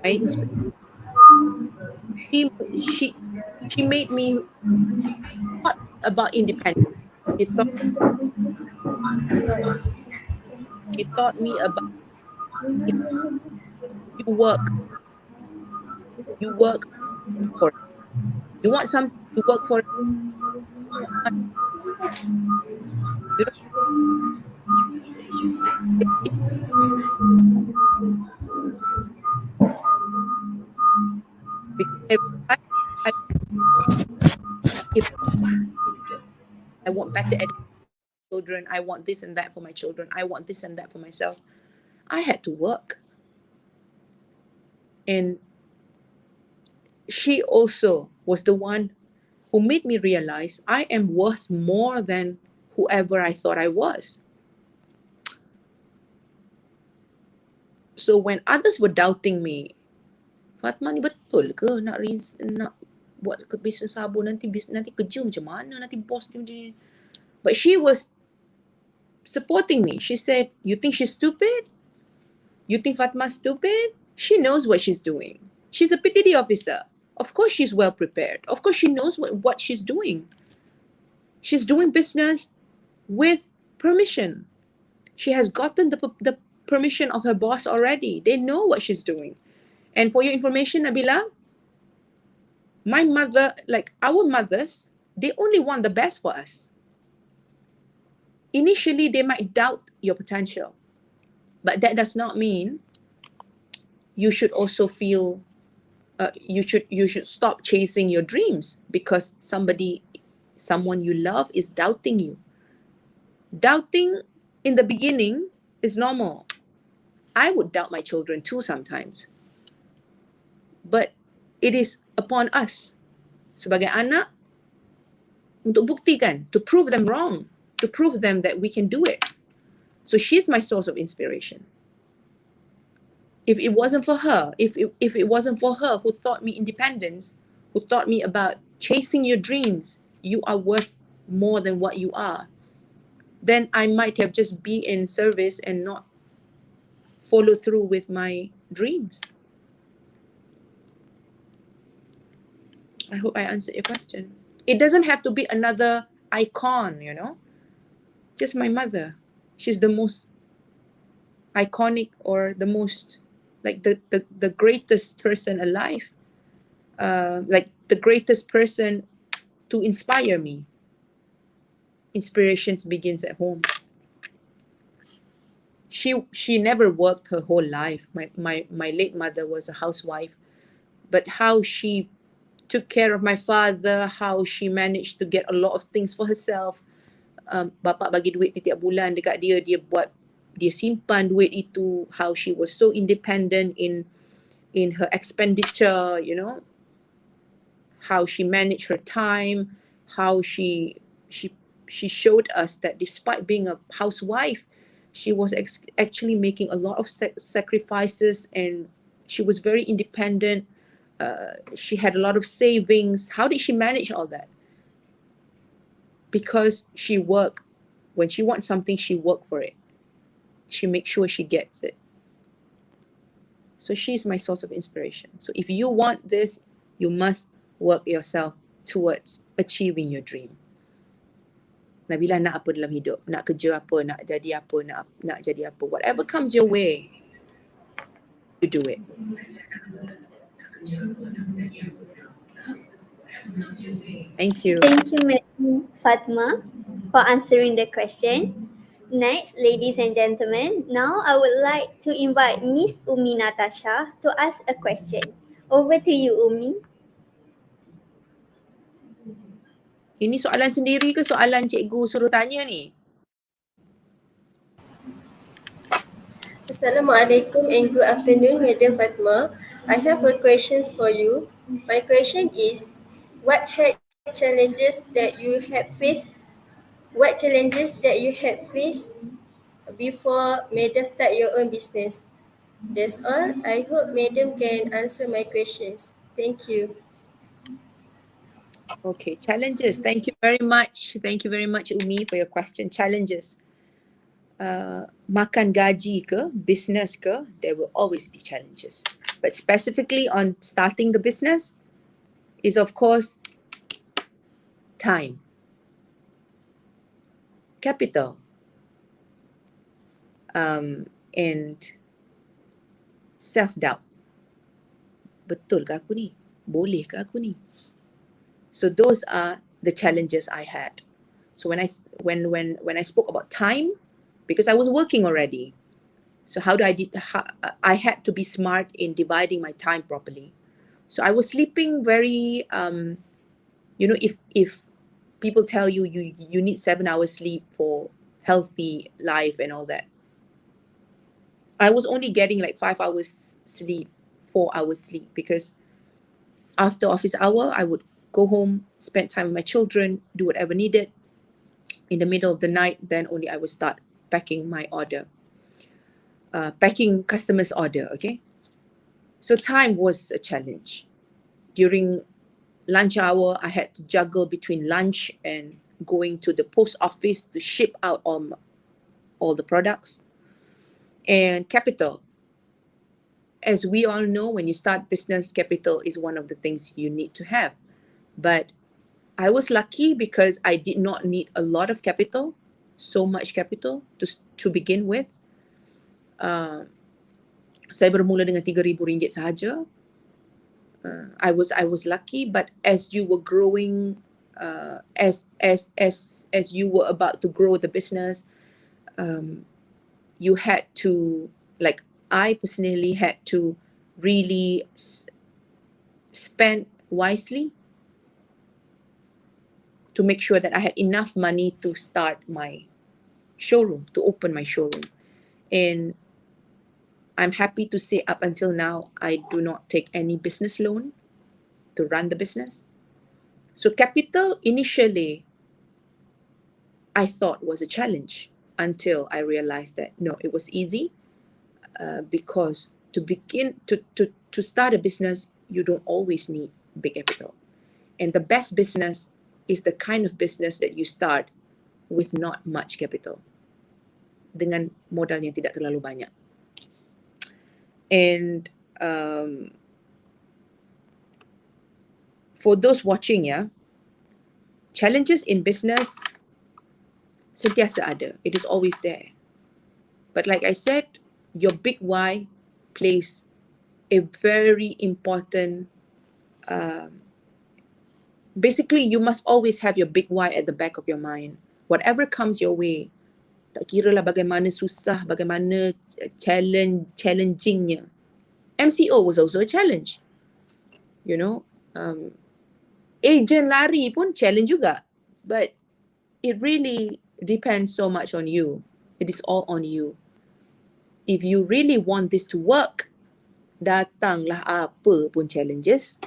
My inspiration. She made me thought about independence. She taught me about you work for it. You want something, you work for it. You don't, because I, if I want better education for children, I want this and that for my children, I want this and that for myself, I had to work. And she also was the one who made me realize I am worth more than whoever I thought I was. So when others were doubting me, Fatma ni betul ke nak buat ke bisnes sabun, nanti kerja macam mana, nanti bos dia macam ni. But she was supporting me. She said, you think she's stupid? You think Fatma's stupid? She knows what she's doing. She's a PTD officer. Of course she's well prepared. Of course she knows what she's doing. She's doing business with permission. She has gotten the permission of her boss already. They know what she's doing. And for your information, Nabila, my mother, like our mothers, they only want the best for us. Initially, they might doubt your potential, but that does not mean you should also feel you should stop chasing your dreams because someone you love is doubting you. Doubting in the beginning is normal. I would doubt my children too sometimes. But it is upon us sebagai anak untuk buktikan, to prove them wrong, to prove them that we can do it. So she's my source of inspiration. If it wasn't for her, if it wasn't for her who taught me independence, who taught me about chasing your dreams, you are worth more than what you are, then I might have just be in service and not follow through with my dreams. I hope I answered your question. It doesn't have to be another icon, just my mother. She's the most iconic, or the most, like the greatest person alive, like the greatest person to inspire me. Inspirations begins at home. She never worked her whole life. My late mother was a housewife, but how she took care of my father, how she managed to get a lot of things for herself. Bapa bagi duit tiap bulan dekat dia, dia simpan duit itu. How she was so independent in her expenditure, how she managed her time, how she showed us that despite being a housewife, she was actually making a lot of sacrifices, and she was very independent. She had a lot of savings. How did she manage all that? Because she worked. When she wants something, she worked for it. She makes sure she gets it. So she's my source of inspiration. So if you want this, you must work yourself towards achieving your dream. Nabila nak apa dalam hidup? Nak kerja apa? Nak jadi apa? Nak jadi apa? Whatever comes your way, you do it. Thank you. Thank you, Madam Fatma, for answering the question. Next, ladies and gentlemen, now I would like to invite Miss Umi Natasha to ask a question. Over to you, Umi. Ini soalan sendiri ke soalan cikgu suruh tanya ni? Assalamualaikum and good afternoon, Madam Fatma. I have a questions for you. My question is, what had challenges that you had faced? What challenges that you had faced before Madam start your own business? That's all. I hope Madam can answer my questions. Thank you. Okay, challenges. Thank you very much. Thank you very much, Umi, for your question. Challenges. Makan gaji ke, business ke, there will always be challenges. But specifically on starting the business is, of course, time, capital, and self-doubt. Betul ke aku ni? Boleh ke aku ni? So those are the challenges I had. So when I spoke about time, because I was working already, so I had to be smart in dividing my time properly. So I was sleeping very if people tell you you need 7 hours sleep for healthy life and all that, I was only getting like 5 hours sleep, 4 hours sleep, because after office hour I would go home, spend time with my children, do whatever needed. In the middle of the night, then only I would start packing my order, packing customers' order. Okay, so time was a challenge. During lunch hour, I had to juggle between lunch and going to the post office to ship out all the products. And capital, as we all know, when you start business, capital is one of the things you need to have. But I was lucky because I did not need a lot of capital, so much capital to begin with. Saya bermula dengan RM3,000 sahaja. I was lucky, but as you were growing, as you were about to grow the business, you had to, like I personally had to really spend wisely to make sure that I had enough money to start my showroom, to open my showroom. And I'm happy to say up until now, I do not take any business loan to run the business. So capital initially, I thought was a challenge until I realized that no, it was easy, because to start a business, you don't always need big capital. And the best business is the kind of business that you start with not much capital, dengan modal yang tidak terlalu banyak. And for those watching, challenges in business sentiasa ada. It is always there. But like I said, your big why plays a very important, basically you must always have your big why at the back of your mind. Whatever comes your way, tak kira lah bagaimana susah, bagaimana challengingnya. MCO was also a challenge. You know, agent lari pun challenge juga. But it really depends so much on you. It is all on you. If you really want this to work, datanglah apa pun challenges,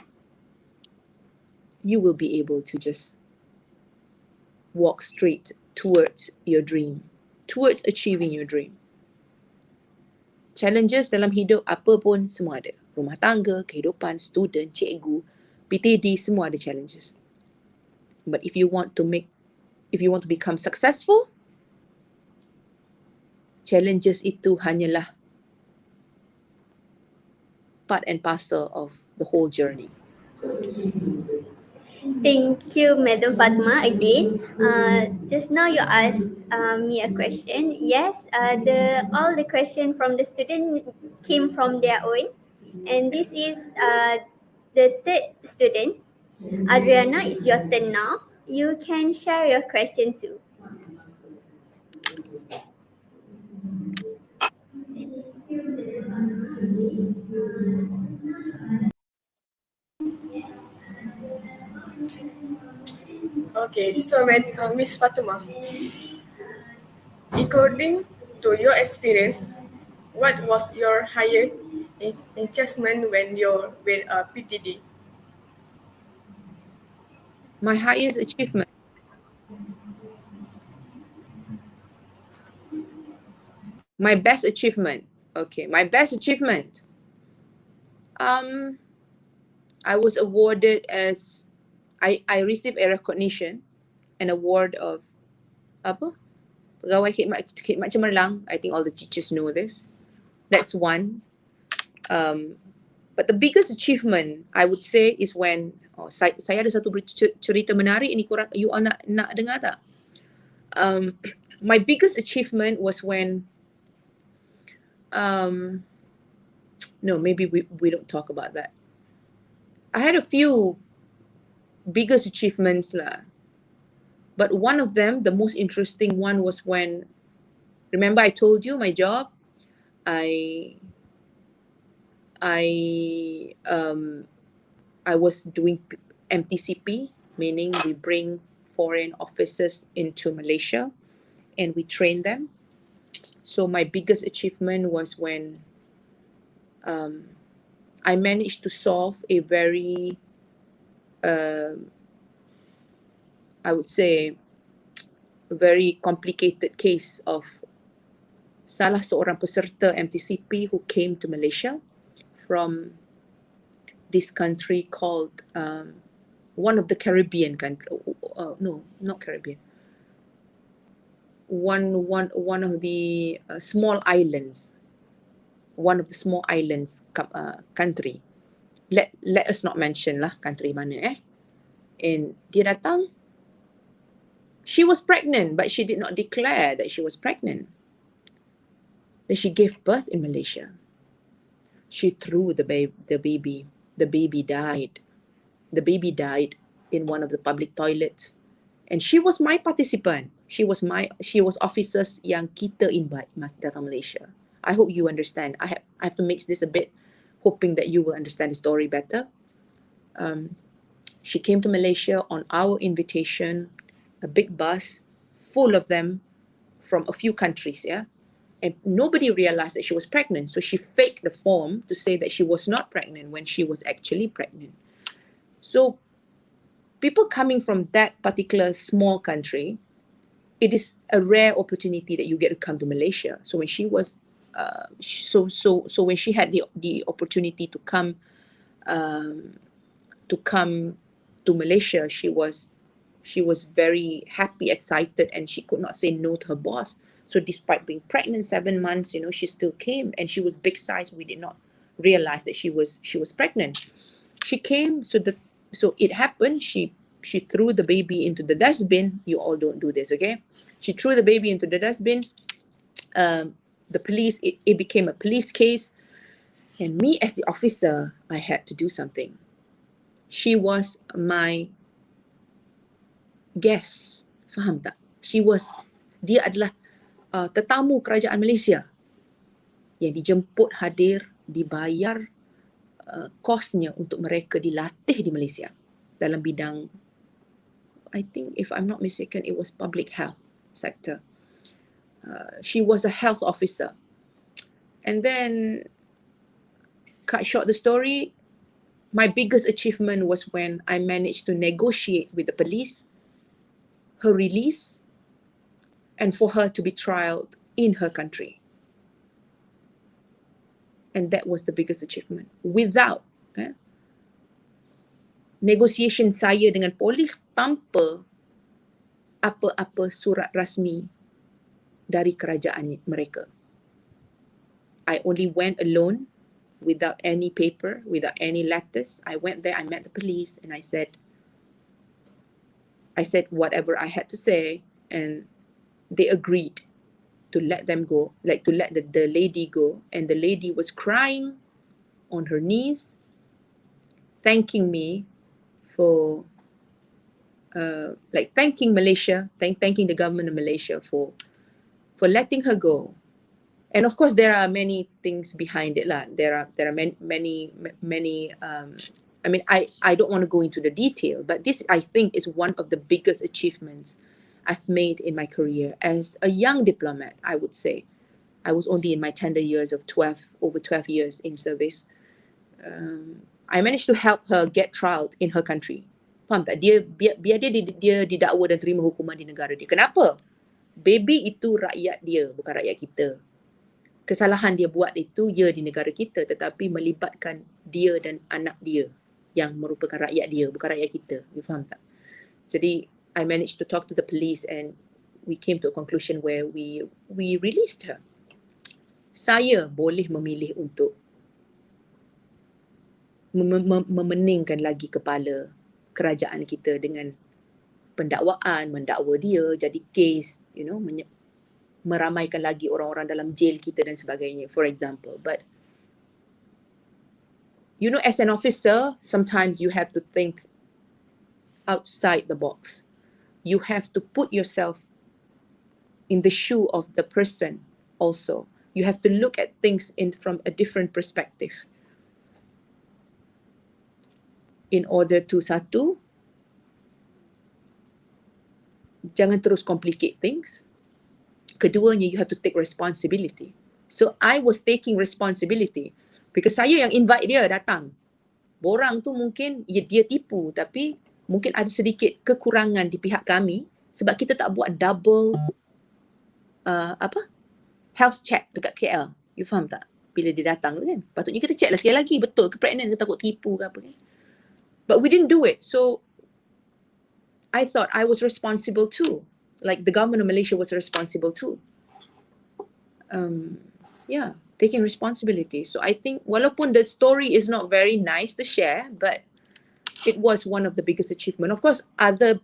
you will be able to just walk straight towards your dream, towards achieving your dream. Challenges dalam hidup apa pun semua ada. Rumah tangga, kehidupan, student, cikgu, PTD, semua ada challenges. But if you want to become successful, challenges itu hanyalah part and parcel of the whole journey. Thank you, Madam Fatma, again. Just now you asked me a question. Yes, all the question from the student came from their own. And this is the third student. Adriana, it's your turn now. You can share your question too. Okay, so Miss Fatuma, according to your experience, what was your higher achievement when you were a PTD? My highest achievement. My best achievement. Okay, my best achievement. I was awarded as I received a recognition, an award of apa? Pegawai khidmat cemerlang. I think all the teachers know this. That's one. But the biggest achievement I would say is when saya ada satu cerita menarik ini, korang you all nak dengar tak? My biggest achievement was when no, maybe we don't talk about that. I had a few biggest achievements lah. But one of them, the most interesting one, was when, remember I told you my job, I was doing MTCP, meaning we bring foreign officers into Malaysia and we train them. So my biggest achievement was when I managed to solve a very, I would say, a very complicated case of salah seorang peserta MTCP who came to Malaysia from this country called one of the Caribbean country. No, not Caribbean. One of the small islands. One of the small islands country. Let us not mention lah country mana And dia datang. She was pregnant, but she did not declare that she was pregnant. Then she gave birth in Malaysia. She threw the baby. The baby died. The baby died in one of the public toilets. And she was my participant. She was officers yang kita invite datang Malaysia. I hope you understand. I have to mix this a bit, hoping that you will understand the story better. She came to Malaysia on our invitation, a big bus full of them from a few countries, and nobody realized that she was pregnant. So she faked the form to say that she was not pregnant when she was actually pregnant. So people coming from that particular small country, it is a rare opportunity that you get to come to Malaysia. So when she was, so when she had the opportunity to come to Malaysia, she was very happy, excited, and she could not say no to her boss. So despite being pregnant 7 months, she still came, and she was big size. We did not realize that she was pregnant. She came, so it happened. She threw the baby into the dustbin. You all don't do this, okay? She threw the baby into the dustbin. The police, it became a police case, and me as the officer, I had to do something. She was my guest, faham tak? Dia adalah tetamu kerajaan Malaysia yang dijemput hadir, dibayar kosnya untuk mereka dilatih di Malaysia dalam bidang, I think if I'm not mistaken, it was public health sector. She was a health officer. And then, cut short the story, my biggest achievement was when I managed to negotiate with the police her release and for her to be trialed in her country. And that was the biggest achievement. Without negotiation saya dengan polis, tanpa apa-apa surat rasmi dari kerajaan mereka. I only went alone, without any paper, without any letters. I went there, I met the police, and I said whatever I had to say, and they agreed to let them go, like to let the lady go. And the lady was crying on her knees, thanking me for thanking Malaysia, thanking the government of Malaysia for letting her go. And of course, there are many things behind it, lah. There are many. I mean, I don't want to go into the detail, but this I think is one of the biggest achievements I've made in my career as a young diplomat. I would say, I was only in my tender years of over 12 years in service. I managed to help her get trialed in her country. Faham tak? Biar dia didakwa dan terima hukuman di negara dia. Kenapa? Baby itu rakyat dia, bukan rakyat kita. Kesalahan dia buat itu ya di negara kita, tetapi melibatkan dia dan anak dia yang merupakan rakyat dia, bukan rakyat kita. You faham tak? Jadi I managed to talk to the police and we came to a conclusion where we released her. Saya boleh memilih untuk memeningkan lagi kepala kerajaan kita dengan pendakwaan, mendakwa dia, jadi kes, you know, meramaikan lagi orang-orang dalam jail kita dan sebagainya, for example. But you know, as an officer, sometimes you have to think outside the box. You have to put yourself in the shoe of the person also. You have to look at things from a different perspective in order to, satu, jangan terus complicate things. Keduanya, you have to take responsibility. So I was taking responsibility because saya yang invite dia datang. Borang tu mungkin dia tipu, tapi mungkin ada sedikit kekurangan di pihak kami sebab kita tak buat double health check dekat KL. You faham tak? Bila dia datang tu kan, patutnya kita check lah sekali lagi, betul ke pregnant ke, takut tipu ke apa kan. But we didn't do it. So I thought I was responsible too. Like the government of Malaysia was responsible too. Taking responsibility. So I think walaupun the story is not very nice to share, but it was one of the biggest achievement. Of course, other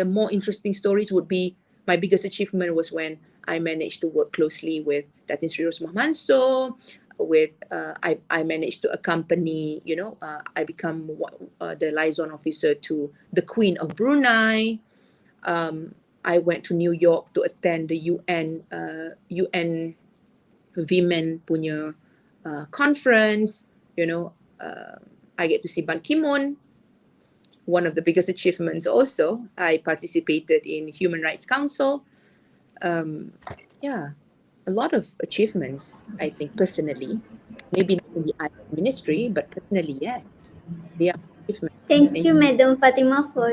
more interesting stories would be, my biggest achievement was when I managed to work closely with Datin Sri Rosmah Mansor, with I managed to accompany, you know, I become the liaison officer to the Queen of Brunei. I went to New York to attend the UN Women punya conference. You know, I get to see Ban Ki-moon. One of the biggest achievements also, I participated in Human Rights Council. A lot of achievements, I think, personally. Maybe not in the ministry, but personally, yes. They are achievements. Thank you, Madam Fatima, for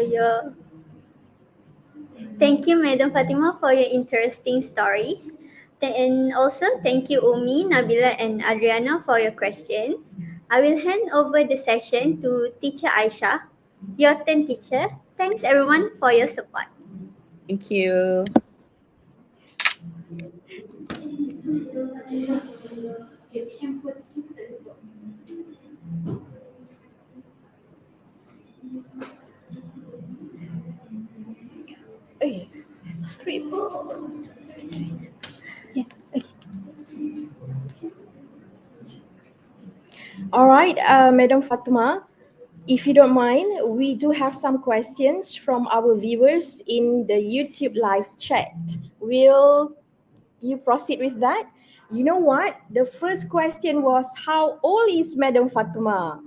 your interesting stories. And also, thank you, Umi, Nabila, and Adriana, for your questions. I will hand over the session to Teacher Aisha. Your turn, teacher. Thanks, everyone, for your support. Thank you. Script. Yeah, okay. All right, Madam Fatima, if you don't mind, we do have some questions from our viewers in the YouTube live chat. Will you proceed with that? You know what? The first question was, how old is Madam Fatima?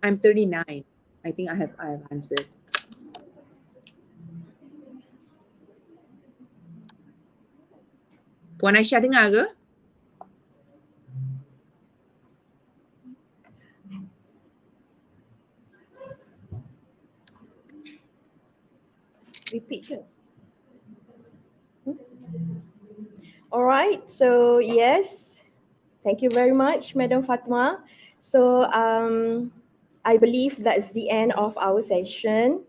I'm 39. I think I have answered. Puan Aisyah dengar ke? Repeat ke? All right, so yes, thank you very much, Madam Fatima. So I believe that's the end of our session.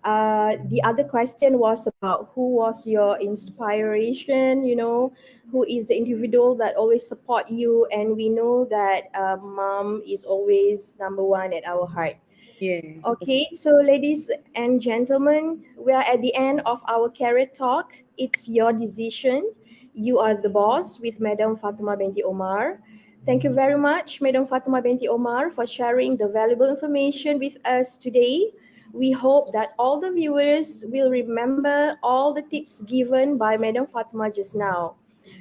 The other question was about who was your inspiration, you know, who is the individual that always support you, and we know that mom is always number one at our heart. Yeah. Okay, so ladies and gentlemen, we are at the end of our career talk. It's your decision. You Are the Boss with Madam Fatima Binti Omar. Thank you very much, Madam Fatima Binti Omar, for sharing the valuable information with us today. We hope that all the viewers will remember all the tips given by Madam Fatima just now.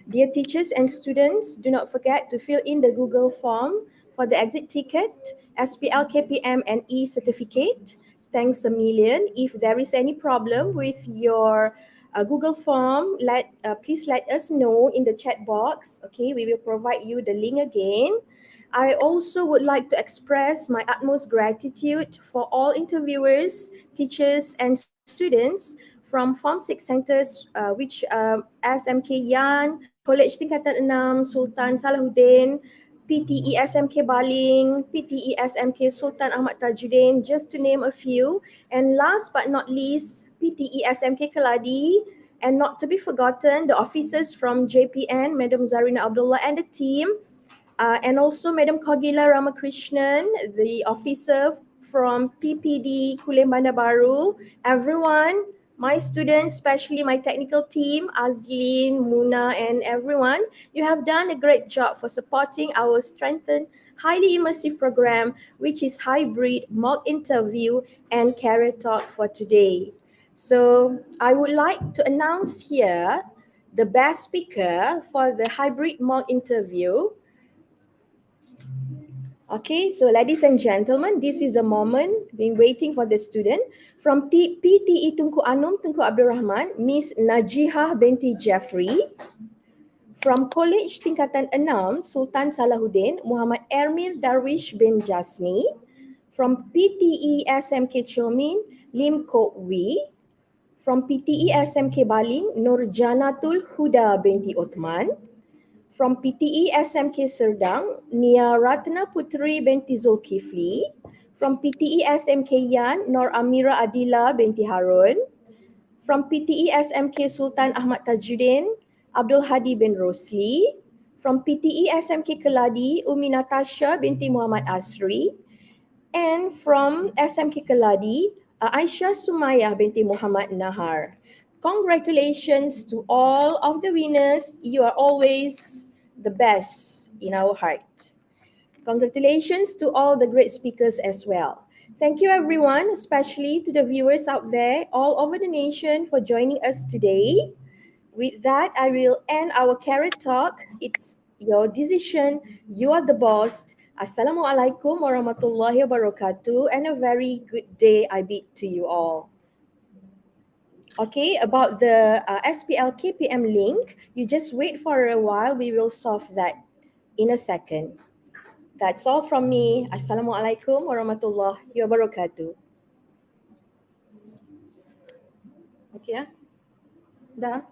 Dear teachers and students, do not forget to fill in the Google form for the exit ticket, SPL, KPM, and e-certificate. Thanks a million. If there is any problem with your Google form, please let us know in the chat box. Okay, we will provide you the link again. I also would like to express my utmost gratitude for all interviewers, teachers, and students from Form 6 centers, which SMK Yan, College Tingkatan 6, Sultan Salahuddin, PTE SMK Baling, PTE SMK Sultan Ahmad Tajuddin, just to name a few. And last but not least, PTE SMK Keladi, and not to be forgotten, the officers from JPN, Madam Zarina Abdullah and the team, and also Madam Kogila Ramakrishnan, the officer from PPD Kulim Bandar Baru, everyone, my students, especially my technical team, Azlin, Muna, and everyone, you have done a great job for supporting our strengthened, highly immersive program, which is hybrid mock interview and career talk for today. So I would like to announce here the best speaker for the hybrid mock interview. Okay, so ladies and gentlemen, this is a moment being waiting for the student from PTE Tunku Anum Tunku Abdul Rahman, Miss Najihah binti Jeffrey. From College Tingkatan 6, Sultan Salahuddin, Muhammad Ermir Darwish bin Jasni. From PTE SMK Chomin, Lim Kok Wee. From PTE SMK Baling, Nurjanatul Huda binti Uthman. From PTE SMK Serdang, Nia Ratna Putri binti Zulkifli. From PTE SMK Yan, Nor Amira Adila binti Harun. From PTE SMK Sultan Ahmad Tajuddin, Abdul Hadi bin Rosli. From PTE SMK Keladi, Umi Natasha binti Muhammad Asri. And from SMK Keladi, Aisyah Sumayah binti Muhammad Nahar. Congratulations to all of the winners. You are always the best in our heart. Congratulations to all the great speakers as well. Thank you everyone, especially to the viewers out there all over the nation for joining us today. With that, I will end our carrot talk. It's your decision. You are the boss. Assalamualaikum warahmatullahi wabarakatuh, and a very good day I bid to you all. Okay, about the SPL KPM link, you just wait for a while. We will solve that in a second. That's all from me. Assalamualaikum warahmatullahi wabarakatuh. Okay, dah.